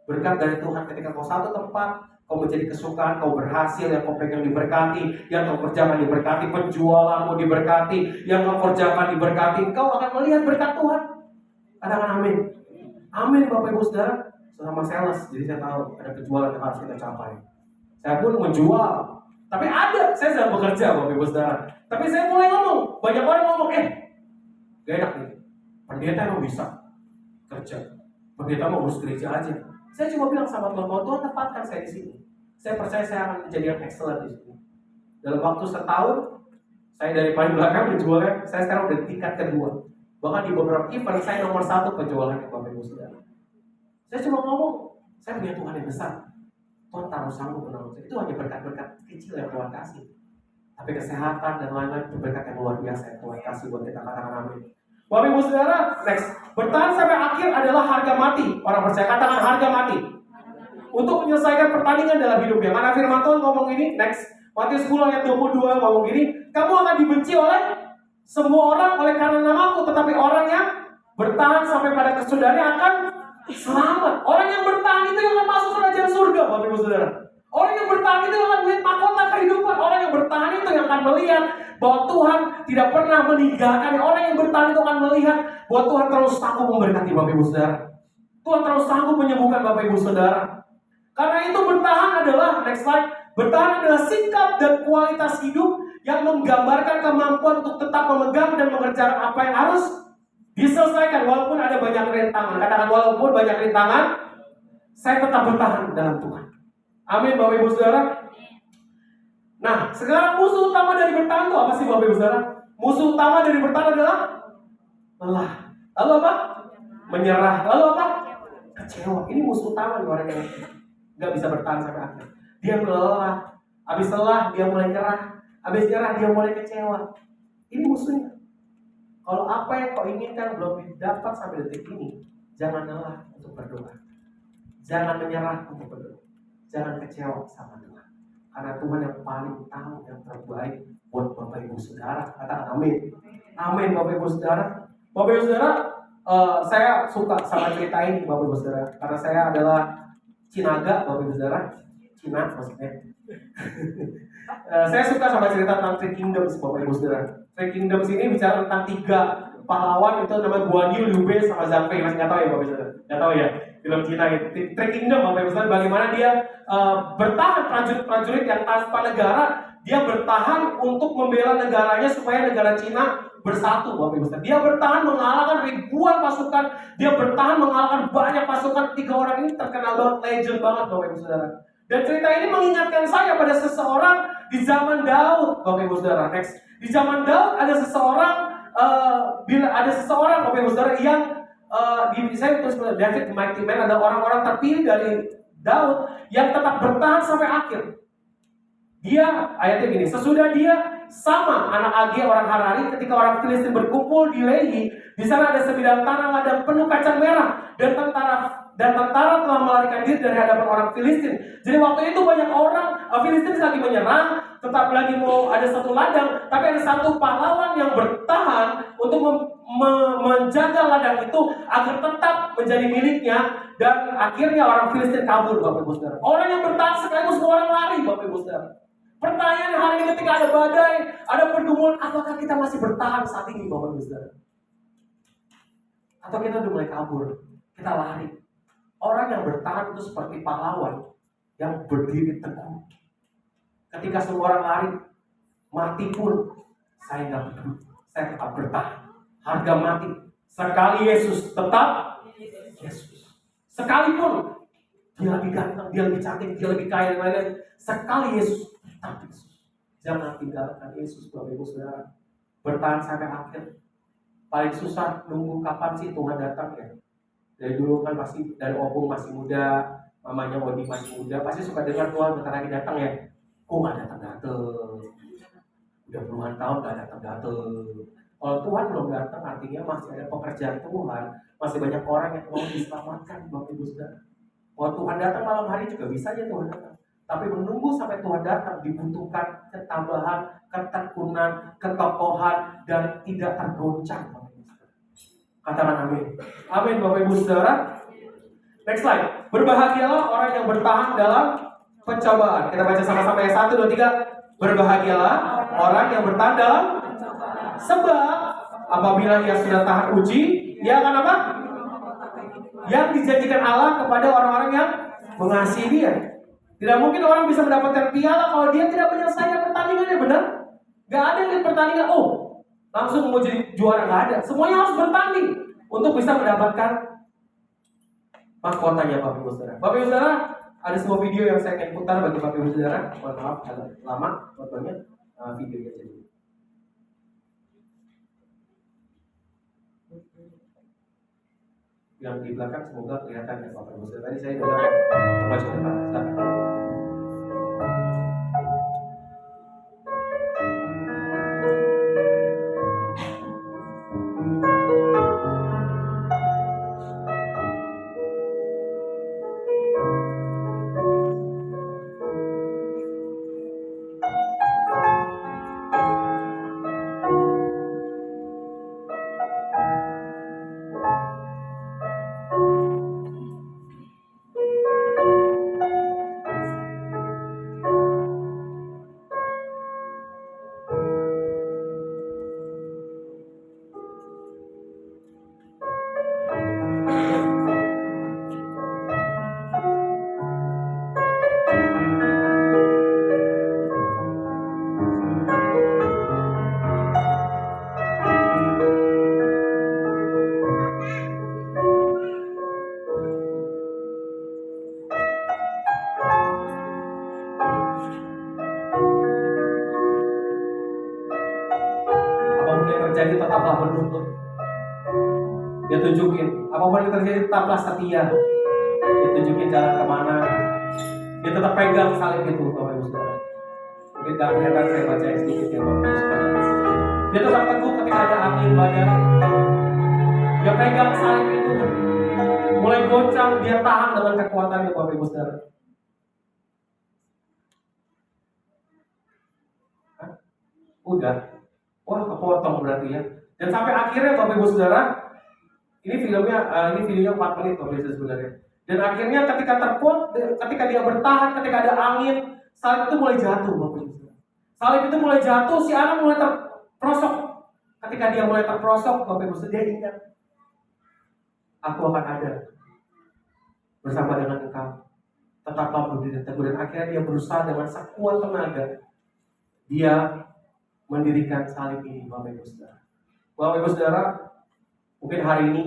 Berkat dari Tuhan ketika kau satu tempat, kau menjadi kesukaan, kau berhasil, yang kau pegang diberkati, yang kau kerjakan diberkati, penjualanmu diberkati, yang kau kerjakan diberkati, kau akan melihat berkat Tuhan. Katakan amin. Amin Bapak Ibu Saudara. Sama sales, jadi saya tahu ada penjualan yang harus kita capai. Saya pun menjual. Tapi ada, saya sedang bekerja Bapak Ibu Saudara. Tapi saya mulai ngomong, banyak orang ngomong, gak enak nih, pendeta emang bisa kerja, pendeta mau urus gereja aja. Saya cuma bilang sama Tuhan tempatkan saya di sini. Saya percaya saya akan menjadi yang excellent di sini. Dalam waktu setahun, saya dari paling belakang menjualnya, saya sekarang udah tingkat kedua. Bahkan di beberapa event saya nomor 1 penjualannya Bapak Ibu Saudara. Saya cuma ngomong, saya punya Tuhan yang besar. Tuhan taruh sanggup menanggung saya. Itu hanya berkat-berkat kecil yang Tuhan kasih. tapi kesehatan dan lain-lain itu berkat yang luar biasa yang Tuhan kasih buat kita. Katakan amin. Bapak Ibu Saudara, next. Bertahan sampai akhir adalah harga mati. Orang percaya, katakan harga mati. Untuk menyelesaikan pertandingan dalam hidupnya. Karena firman Tuhan ngomong ini, next. Matius 10 ayat 22 ngomong gini, kamu akan dibenci oleh semua orang oleh karena namaku, tetapi orang yang bertahan sampai pada kesudahannya akan selamat. Orang yang bertahan itu yang akan masuk kerajaan surga, Bapak Ibu Saudara. Orang yang bertahan itu yang akan melihat mahkota kehidupan. Orang yang bertahan itu yang akan melihat bahwa Tuhan tidak pernah meninggalkan. Orang yang bertahan itu akan melihat bahwa Tuhan terus sanggup memberkati Bapak Ibu Saudara. Tuhan terus sanggup menyembuhkan Bapak Ibu Saudara. Karena itu bertahan adalah, next slide, bertahan adalah sikap dan kualitas hidup yang menggambarkan kemampuan untuk tetap memegang dan mengerjakan apa yang harus diselesaikan walaupun ada banyak rintangan. Katakan walaupun banyak rintangan, saya tetap bertahan dalam Tuhan. Amin Bapak Ibu Saudara. Nah, sekarang musuh utama dari bertahan itu apa sih Bapak Ibu Saudara? Musuh utama dari bertahan adalah lelah. Lalu apa? Menyerah. Lalu apa? Kecewa. Ini musuh utama nih orang yang nggak bisa bertahan sampai akhir. Dia lelah. Habis lelah dia mulai nyerah. Habis nyerah dia mulai kecewa. Ini musuhnya. Kalau apa yang kau inginkan belum didapat sampai detik ini, jangan lelah untuk berdoa. Jangan menyerah untuk berdoa. Jangan kecewa sama Tuhan. Karena Tuhan yang paling tahu yang terbaik buat Bapak Ibu Saudara. Katakan amin. Amin Bapak Ibu Saudara. Bapak Ibu Saudara, saya suka sama cerita ini Bapak Ibu Saudara. Karena saya adalah Cinaga Bapak Ibu Saudara. Cina maksudnya. Saya suka sama cerita tentang Three Kingdoms Bapak Ibu Saudara. Three Kingdoms ini bicara tentang 3 pahlawan, itu namanya Guan Yu, Liu Bei, sama Zhang Fei. Masih nggak tahu ya Bapak Ibu Saudara? Nggak tahu ya? Film Cina itu Three Kingdom Bapak Ibu Saudara. Bagaimana dia bertahan, prajurit-prajurit yang tanpa negara, dia bertahan untuk membela negaranya supaya negara Cina bersatu Bapak Ibu Saudara. Dia bertahan mengalahkan ribuan pasukan, dia bertahan mengalahkan banyak pasukan. 3 orang ini terkenal banget, legend banget Bapak Ibu Saudara. Dan cerita ini mengingatkan saya pada seseorang di zaman Daud, Bapak Ibu Saudara. Next, di zaman Daud ada seseorang, ada seseorang Bapak Ibu Saudara yang saya tulis David the Mighty Man, ada orang-orang terpilih dari Daud yang tetap bertahan sampai akhir. Dia, ayatnya gini, sesudah dia sama anak Age orang Harari, ketika orang Filistin berkumpul di Lehi, di sana ada sebidang tanah ladang penuh kacang merah dan tentara telah melarikan diri dari hadapan orang Filistin. Jadi waktu itu banyak orang Filistin lagi menyerang, tetap lagi mau ada satu ladang, tapi ada satu pahlawan yang bertahan untuk menjaga ladang itu agar tetap menjadi miliknya, dan akhirnya orang Filistin kabur Bapak Ibu Saudara. Orang yang bertahan sekaligus semua orang lari Bapak Ibu Saudara. Pertanyaan hari ini ketika ada badai, ada pergumulan, apakah kita masih bertahan saat ini Bapak Ibu Saudara? Atau kita udah mulai kabur, kita lari? Orang yang bertahan itu seperti pahlawan yang berdiri teguh. Ketika semua orang lari, mati pun saya nggak peduli, saya tetap bertahan. Harga mati. Sekali Yesus tetap Yesus. Sekalipun dia lebih ganteng, dia lebih cantik, dia lebih kaya dan lain-lain, sekali Yesus tetap Yesus. Jangan tinggalkan Yesus Bapak Ibu Saudara. Bertahan sampai akhir. Paling susah nunggu kapan sih Tuhan datang ya. Dari dulu kan pasti dari opung masih muda, mamanya Odi masih muda, pasti suka dengar Tuhan bentar lagi datang ya. Kok nggak datang-datang? Udah puluhan tahun nggak datang-datang. Kalau Tuhan belum datang, artinya masih ada pekerjaan Tuhan, masih banyak orang yang mau diselamatkan Bapak Ibu Saudara. Kalau Tuhan datang malam hari juga bisa aja Tuhan datang. Tapi menunggu sampai Tuhan datang dibutuhkan ketabahan, ketekunan, kekokohan, dan tidak tergoncang. Katakan amin. Amin Bapak Ibu Saudara. Next slide. Berbahagialah orang yang bertahan dalam pencobaan. Kita baca sama-sama ya. 1, 2, 3. Berbahagialah orang yang bertahan dalam, sebab apabila ia sudah tahan uji, ia akan apa? Yang dijanjikan Allah kepada orang-orang yang mengasihi dia. Tidak mungkin orang bisa mendapatkan piala kalau dia tidak menyelesaikan pertandingannya, benar? Gak ada yang di pertandingan, langsung mau jadi juara, gak ada. Semuanya harus bertanding untuk bisa mendapatkan mahkotanya Bapak Ibu Saudara. Bapak Ibu Saudara, ada sebuah video yang saya akan putar bagi Bapak Ibu Saudara. Mohon maaf, agak lama fotonya, videonya jadi. Yang di belakang semoga kelihatan ya Bapak Ibu Saudara. Tadi saya udah maju ke depan. terjadi tetaplah menuntut. Dia tunjukin, apapun yang terjadi tetaplah setia. Dia tunjukin jalan kemana. Dia tetap pegang salib itu, Bapak Ibu Saudara. Mungkin gak kelihatan, saya baca sedikit ya Bapak Ibu Saudara. Dia tetap teguh ketika ada angin badai. Dia pegang salib itu, mulai goncang, dia tahan dengan kekuatannya Bapak Ibu Saudara. Udah, wah kepotong berarti ya. Dan sampai akhirnya Bapak Ibu Saudara, ini videonya 4 menit Bapak Ibu sebenarnya. Dan akhirnya ketika dia bertahan, ketika ada angin, salib itu mulai jatuh Bapak Ibu Saudara. Salib itu mulai jatuh, si anak mulai terprosok. Ketika dia mulai terprosok, Bapak Ibu Saudara, dia ingat, aku akan ada bersama dengan engkau. Tetaplah berdiri teguh. Dan akhirnya dia berusaha dengan sekuat tenaga. Dia mendirikan salib ini, Bapak Ibu Saudara. Bapak Ibu Saudara, mungkin hari ini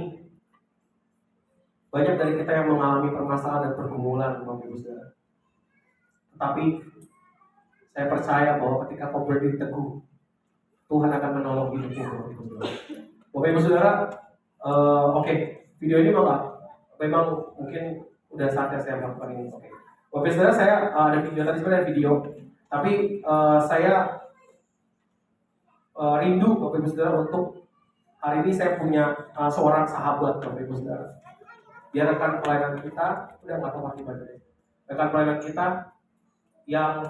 banyak dari kita yang mengalami permasalahan dan pergumulan, Bapak Ibu Saudara. Tetapi saya percaya bahwa ketika kau berdiri teguh, Tuhan akan menolong hidupmu, Bapak Ibu Saudara. Bapak Ibu Saudara, oke, video ini memang mungkin udah saatnya saya melakukan ini. Oke. Bapak Ibu Saudara, saya ada video tadi sebenarnya video, tapi saya rindu Bapak Ibu Saudara untuk hari ini saya punya seorang sahabat Bapak Ibu Saudara. Dia rekan pelayanan kita, udah nggak tahu lagi baca. Rekan pelayanan kita yang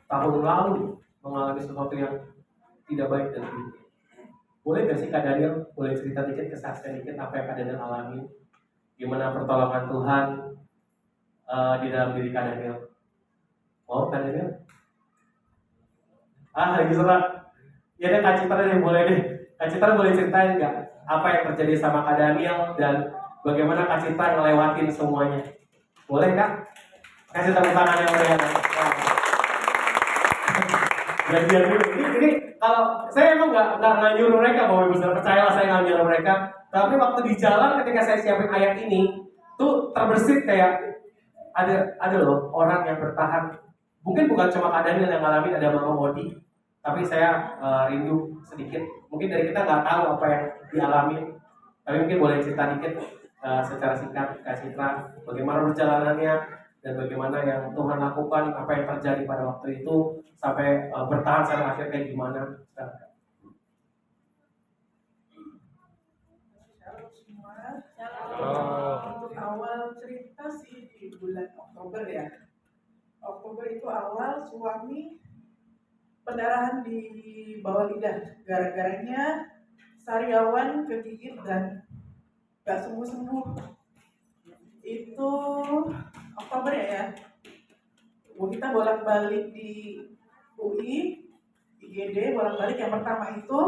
tahun lalu mengalami sesuatu yang tidak baik dan buruk. Boleh nggak sih Kak Daniel boleh cerita dikit, kesaksian dikit apa yang Kak Daniel alami, gimana pertolongan Tuhan di dalam diri Kak Daniel? Mau Kak Daniel? Lagi surat. Ya deh Kak Citra deh, boleh deh. Kak Citra boleh ceritain nggak apa yang terjadi sama Kak Daniel dan bagaimana Kak Citra ngelewatin semuanya? Boleh Kak? Kasih tepuk tangan yang meriah. Biar dulu. Ini kalau saya emang nggak nyuruh mereka, Bapak Ibu Saudara, percayalah saya nggak nyuruh mereka. Tapi waktu di jalan ketika saya siapin ayat ini, tuh terbersit kayak ada loh orang yang bertahan. Mungkin bukan cuma Kak Daniel yang ngalamin, ada Mama Modi. Tapi saya rindu sedikit. Mungkin dari kita nggak tahu apa yang dialami. Tapi mungkin boleh cerita dikit secara singkat Kak Citra, bagaimana perjalanannya dan bagaimana yang Tuhan lakukan, apa yang terjadi pada waktu itu sampai bertahan sampai akhirnya kayak gimana. Shalom semua. Untuk awal cerita sih di bulan Oktober ya. Oktober itu awal suami pendarahan di bawah lidah. Gara-garanya sariawan kegigit dan gak sembuh-sembuh. Itu Oktober ya. Kita bolak-balik di UI, IGD, bolak-balik. Yang pertama itu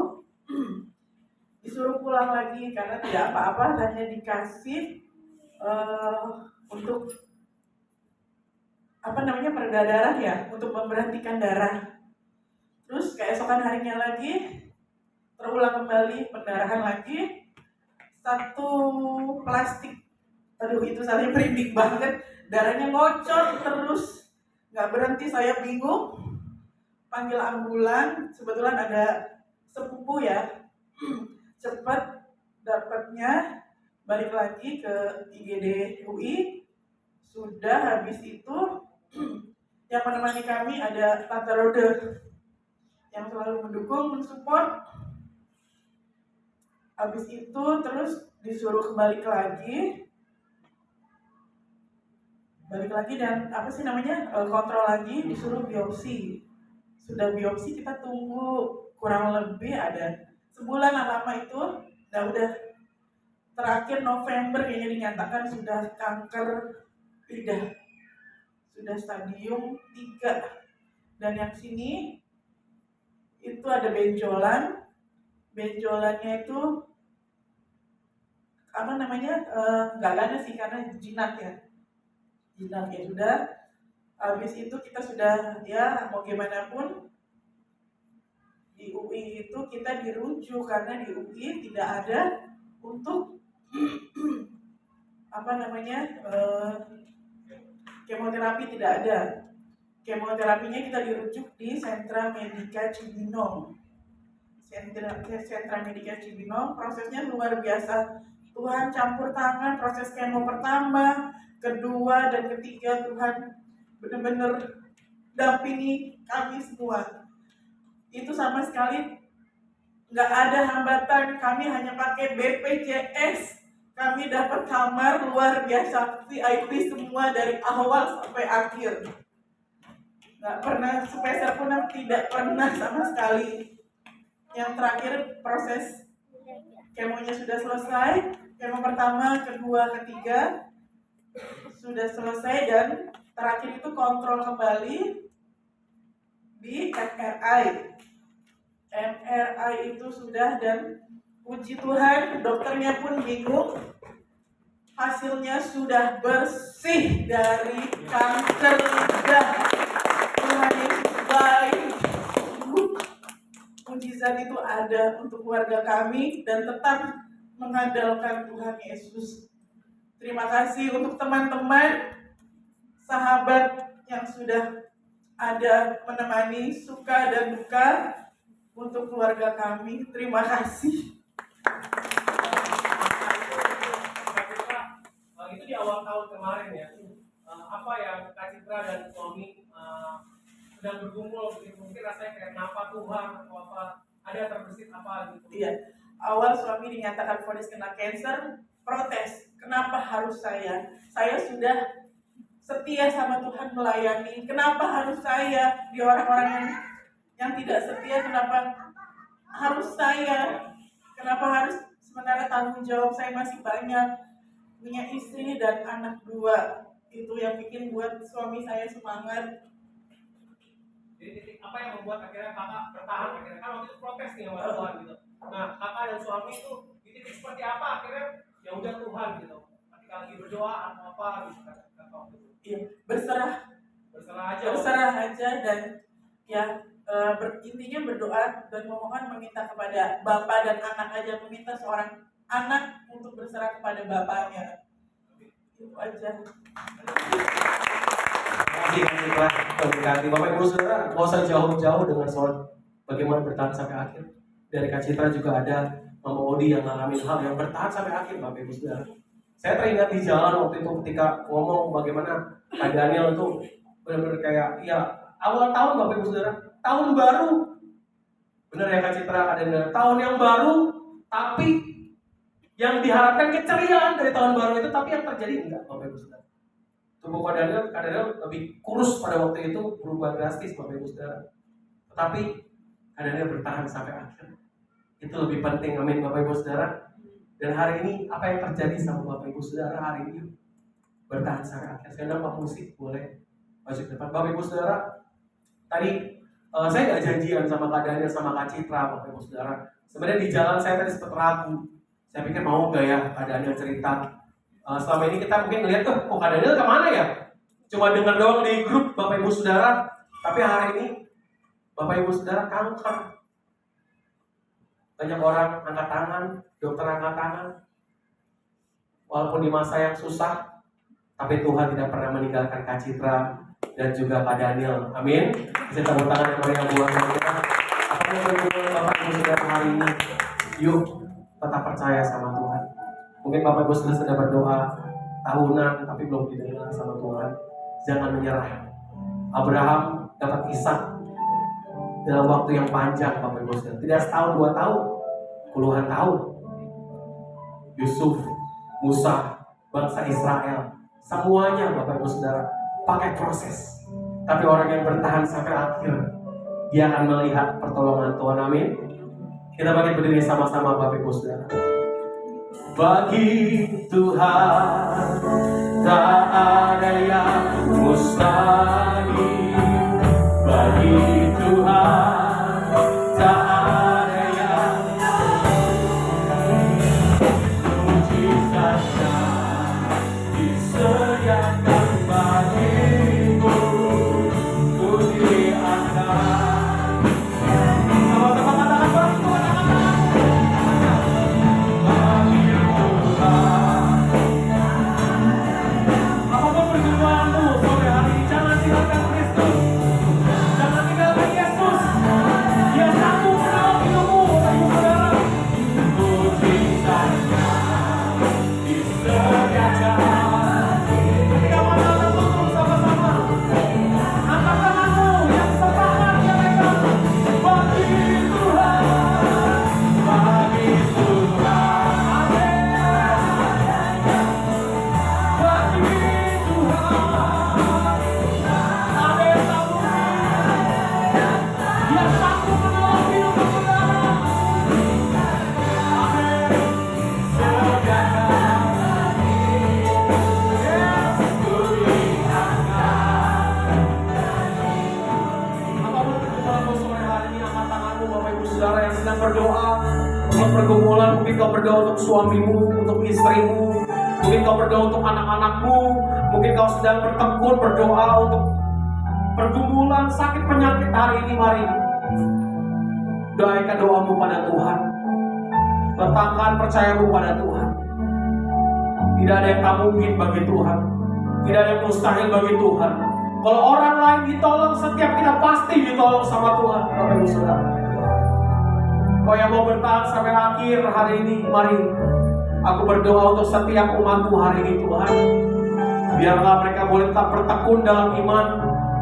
disuruh pulang lagi karena tidak apa-apa, hanya dikasih untuk pereda darah ya, untuk memberhentikan darah. Terus keesokan harinya lagi terulang kembali pendarahan lagi, satu plastik. Aduh, itu saya merinding banget, darahnya ngocor terus, nggak berhenti. Saya bingung, panggil ambulan. Kebetulan ada sepupu ya, cepat dapatnya, balik lagi ke IGD UI. Sudah habis itu yang menemani kami ada Tante Rode yang selalu mendukung, mensupport. Habis itu terus disuruh balik lagi dan kontrol lagi, disuruh biopsi. Sudah biopsi, kita tunggu kurang lebih ada sebulan lama itu. Nah, udah terakhir November kayaknya dinyatakan sudah kanker lidah, sudah stadium 3. Dan yang sini itu ada benjolannya itu nggak ada sih karena jinak ya. Sudah. Habis itu kita sudah ya mau gimana pun di UI itu kita dirujuk karena di UI tidak ada untuk kemoterapi, tidak ada. Kemoterapinya kita dirujuk di Sentra Medika Cibinong. Sentra Medika Cibinong. Prosesnya luar biasa. Tuhan campur tangan proses kemo pertama, kedua, dan ketiga. Tuhan benar-benar dampingi kami semua. Itu sama sekali nggak ada hambatan. Kami hanya pakai BPJS. Kami dapat kamar luar biasa, VIP semua dari awal sampai akhir. Nggak pernah sepeser pun, tidak pernah sama sekali. Yang terakhir proses kemonya sudah selesai. Kemo pertama, kedua, ketiga sudah selesai, dan terakhir itu kontrol kembali di MRI. MRI itu sudah, dan puji Tuhan dokternya pun bingung. Hasilnya sudah bersih dari kanker lidah. Tuhan Yesus baik. Mujizat itu ada untuk keluarga kami dan tetap mengandalkan Tuhan Yesus. Terima kasih untuk teman-teman, sahabat yang sudah ada menemani suka dan duka untuk keluarga kami. Terima kasih. Itu di awal tahun kemarin ya. Apa yang Kak Citra dan suami sedang bergumul, mungkin rasanya kayak kenapa Tuhan atau apa, ada terbesit apa gitu? Iya, awal suami dinyatakan vonis kena cancer, protes. Kenapa harus saya? Saya sudah setia sama Tuhan melayani. Kenapa harus saya? Di orang-orang yang tidak setia, kenapa harus saya? Kenapa harus, sementara tanggung jawab saya masih banyak? Punya istri dan anak 2. Itu yang bikin buat suami saya semangat. Jadi titik apa yang membuat akhirnya kakak bertahan? Akhirnya kan waktu itu protes nih sama Tuhan gitu. Nah, kakak dan suami itu di titik seperti apa? Akhirnya ya udah Tuhan gitu. Ketika lagi berdoa atau apa gitu kan? Iya, berserah aja. Berserah aja, dan ya intinya berdoa dan memohon, meminta kepada Bapa dan anak aja, meminta seorang anak untuk berserah kepada bapaknya. Itu aja. Terima kasih Bapak Ibu Saudara, nggak usah jauh-jauh dengan soal bagaimana bertahan sampai akhir. Dari Kak Citra juga ada Mama Odi yang ngalamin hal yang bertahan sampai akhir, Bapak Ibu Saudara. Saya teringat di jalan waktu itu ketika ngomong bagaimana Kak Daniel itu benar-benar kayak ya awal tahun, Bapak Ibu Saudara, tahun baru. Benar ya Kak Citra, Kak Daniel, tahun yang baru, tapi yang diharapkan keceriaan dari tahun baru itu, tapi yang terjadi enggak, Bapak Ibu Saudara. Tubuh Kak Daniel lebih kurus pada waktu itu, berubah drastis, Bapak Ibu Saudara. Tetapi Kak Daniel bertahan sampai akhir. Itu lebih penting, amin Bapak Ibu Saudara. Dan hari ini apa yang terjadi sama Bapak Ibu Saudara hari ini? Bertahan sampai akhir. Saya nampak musik, boleh maju ke depan. Bapak Ibu Saudara, tadi saya nggak janjian sama Kak Daniel sama Kak Citra, Bapak Ibu Saudara. Sebenarnya di jalan saya tadi sempat ragu. Saya pikir mau nggak ya Kak Daniel cerita. Selama ini kita mungkin ngeliat kok Kak Daniel kemana ya? Cuma dengar doang di grup Bapak Ibu Saudara. Tapi hari ini Bapak Ibu Saudara kanker. Banyak orang angkat tangan, dokter angkat tangan. Walaupun di masa yang susah, tapi Tuhan tidak pernah meninggalkan Kak Citra dan juga Kak Daniel. Amin. Bisa tepuk tangan yang meriah buat kita. Apa yang berguna Bapak Ibu Saudara hari ini? Yuk tetap percaya sama Tuhan. Mungkin Bapak Ibu sudah berdoa tahunan tapi belum didengar sama Tuhan. Jangan menyerah. Abraham dapat Ishak dalam waktu yang panjang, Bapak Ibu saudara. Tidak setahun 2 tahun, puluhan tahun. Yusuf, Musa, bangsa Israel, semuanya Bapak Ibu saudara pakai proses. Tapi orang yang bertahan sampai akhir, dia akan melihat pertolongan Tuhan. Amin. Kita bangkit berdiri sama-sama Bapak Ibu saudara. Bagi Tuhan tak ada yang mustahil. Bagi Tuhan tak ada yang mujizatnya disediakan bagimu. Putri anak apapun perjuanganmu sore hari ini, jangan berdoa untuk pergumulan, mungkin kau berdoa untuk suamimu, untuk istrimu, mungkin kau berdoa untuk anak-anakmu, mungkin kau sedang bertekun berdoa untuk pergumulan, sakit, penyakit hari ini. Mari doakan doamu pada Tuhan, letakkan percayamu pada Tuhan. Tidak ada yang tak mungkin bagi Tuhan, tidak ada yang mustahil bagi Tuhan. Kalau orang lain ditolong, setiap kita pasti ditolong sama Tuhan. Bapak Ibu Saudara, kau yang mau bertahan sampai akhir hari ini, mari aku berdoa untuk setiap umatmu hari ini. Tuhan, biarlah mereka boleh tetap bertekun dalam iman,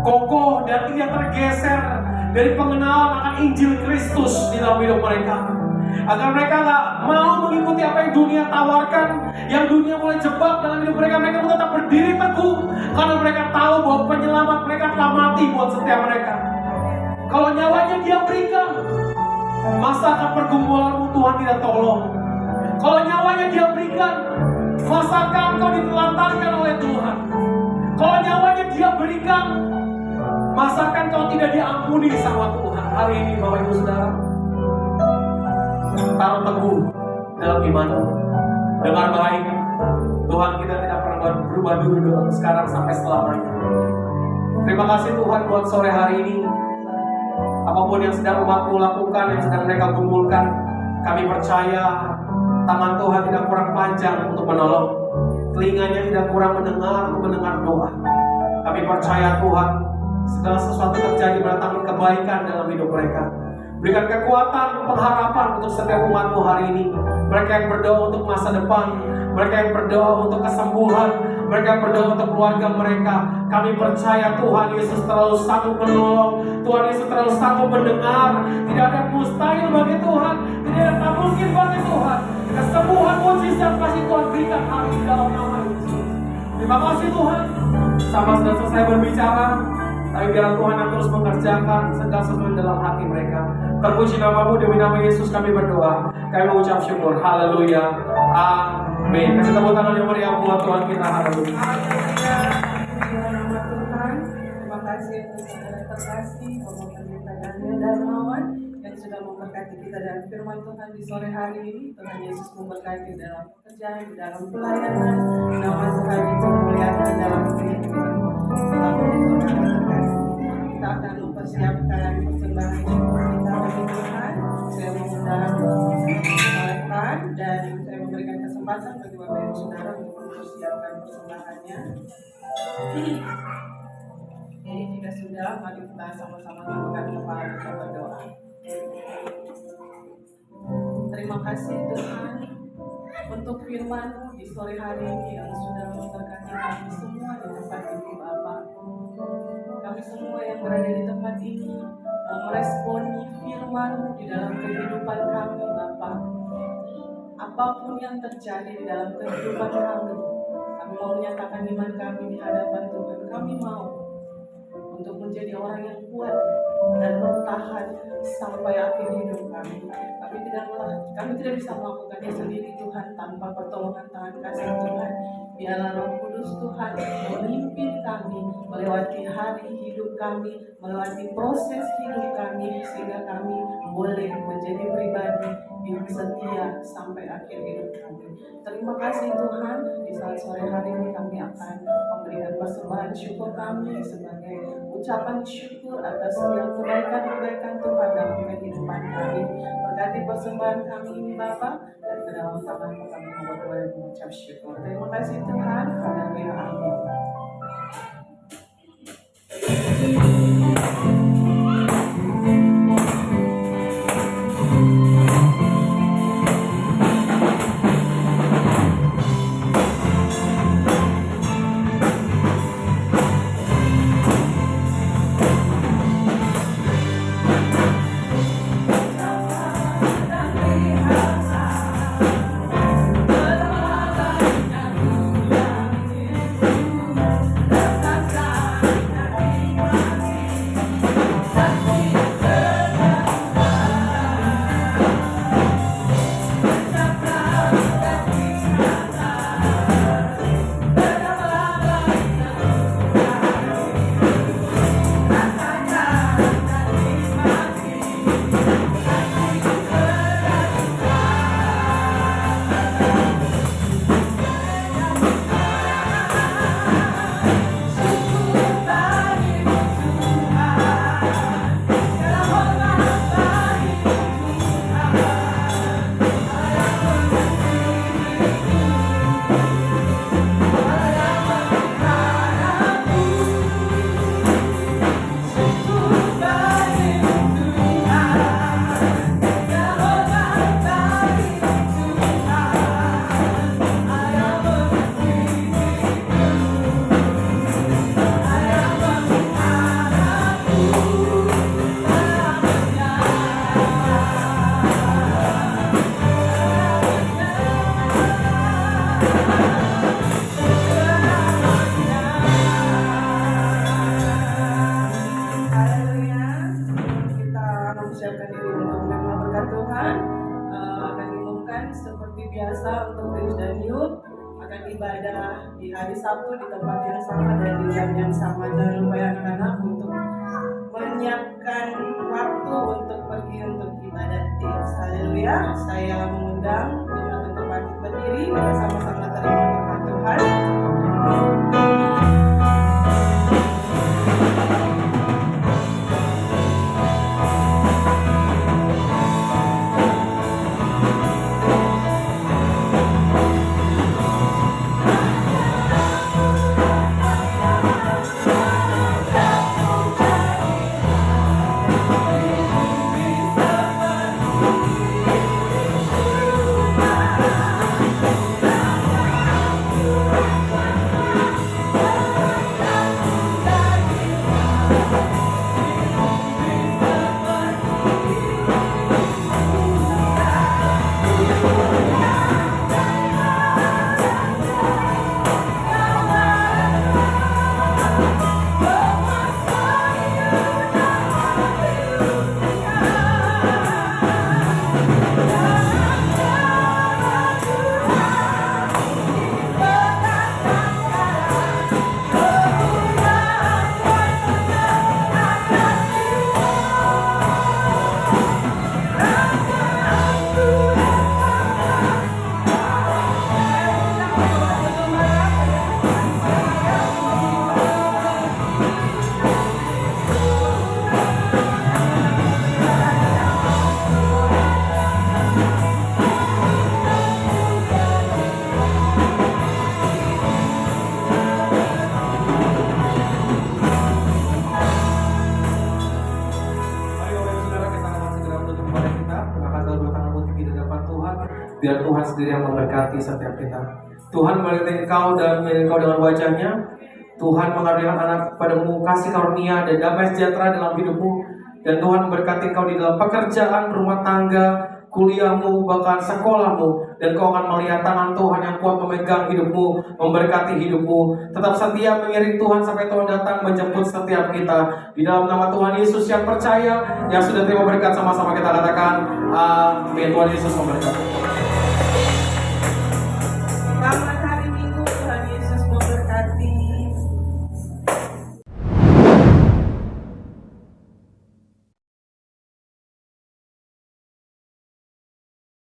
kokoh dan tidak tergeser dari pengenalan akan Injil Kristus di dalam hidup mereka. Agar mereka gak mau mengikuti apa yang dunia tawarkan, yang dunia mulai jebak dalam hidup mereka. Mereka pun tetap berdiri teguh, karena mereka tahu bahwa penyelamat mereka telah mati buat setiap mereka. Kalau nyawanya Dia berikan, masa akan pergumulanmu Tuhan tidak tolong? Kalau nyawanya Dia berikan, masakan kau ditelantarkan oleh Tuhan? Kalau nyawanya Dia berikan, masakan kau tidak diampuni sama Tuhan? Hari ini Bapak Ibu Saudara, taruh teguh dalam imanmu. Dengar baik, Tuhan kita tidak pernah berubah dulu, sekarang sampai selamanya. Terima kasih Tuhan buat sore hari ini. Apapun yang sedang umatmu lakukan, yang sedang mereka gumulkan, kami percaya tangan Tuhan tidak kurang panjang untuk menolong, telinganya tidak kurang mendengar untuk mendengar doa. Kami percaya Tuhan, segala sesuatu terjadi mendatangkan kebaikan dalam hidup mereka. Berikan kekuatan, pengharapan untuk setiap umatmu hari ini. Mereka yang berdoa untuk masa depan, mereka yang berdoa untuk kesembuhan, mereka yang berdoa untuk keluarga mereka. Kami percaya Tuhan Yesus terlalu sanggup menolong, Tuhan Yesus terlalu sanggup mendengar. Tidak ada yang mustahil bagi Tuhan, tidak ada yang tak mungkin bagi Tuhan. Kesembuhan mujizat pasti Tuhan berikan hari ini dalam nama Yesus. Terima kasih Tuhan. Sama sudah selesai berbicara, tapi biarlah Tuhan yang terus mengerjakan segala sesuatu dalam hati mereka. Terpuji namamu, demi nama Yesus kami berdoa. Kami mengucap syukur. Haleluya. Amin. Kasih tepuk tangan yang meriah buat Tuhan kita. Haleluya. Haleluya. Nama Tuhan. Terima kasih untuk saudara terkasih, Bapak Pendeta Daniel Darmawan yang sudah memberkati kita dalam firman Tuhan di sore hari ini. Tuhan Yesus memberkati dalam pekerjaan, dalam pelayanan. Nama Tuhan dimuliakan dalam kehidupan saudara terkasih. Kita akan mempersiapkan persembahan syukur kita bagi Tuhan. Saya mengundang rekan dan saya memberikan kesempatan bagi Bapak Ibu Saudara untuk mempersiapkan persembahannya. Jadi jika sudah, mari kita sama-sama tundukkan kepala kita berdoa. Terima kasih Tuhan untuk firman-Mu di sore hari ini yang sudah memberkati kami semua di tempat ini Bapa. Kami semua yang berada di tempat ini meresponi firman-Mu di dalam kehidupan kami Bapa. Apapun yang terjadi di dalam kehidupan kami mau menyatakan iman kami di hadapan Tuhan. Kami mau untuk menjadi orang yang kuat dan bertahan sampai akhir hidup kami. Kami tidak bisa melakukannya sendiri Tuhan, tanpa pertolongan tangan kasih Tuhan. Biarlah Roh Kudus Tuhan memimpin kami melewati hari hidup kami, melewati proses hidup kami, sehingga kami boleh menjadi pribadi yang setia sampai akhir hidup kami. Terima kasih Tuhan, di saat sore hari ini kami akan memberikan persembahan syukur kami sebagai ucapan syukur atas setiap kebaikan-kebaikan Tuhan dalam kehidupan kami. Berkati persembahan kami ini Bapa, dan ke dalam tangan-Mu kami berdoa dan mengucap syukur. Terima kasih Tuhan. Haleluya. Amin. di hari Sabtu di tempat yang sama dan di jam yang sama. Jangan lupa ya anak-anak untuk menyiapkan waktu untuk pergi untuk ibadat tips. Haleluya. Saya mengundang jemaat untuk bangkit berdiri. Kita sama-sama terima firman Tuhan. Biar Tuhan sendiri yang memberkati setiap kita. Tuhan melihat engkau dan melihat engkau dengan wajahnya. Tuhan mengaruniakan anak padamu kasih karunia dan damai sejahtera dalam hidupmu. Dan Tuhan memberkati engkau di dalam pekerjaan, rumah tangga, kuliahmu, bahkan sekolahmu. Dan kau akan melihat tangan Tuhan yang kuat memegang hidupmu, memberkati hidupmu. Tetap setia mengiring Tuhan sampai Tuhan datang menjemput setiap kita. Di dalam nama Tuhan Yesus yang percaya, yang sudah terima berkat, sama-sama kita katakan amin. Tuhan Yesus memberkati.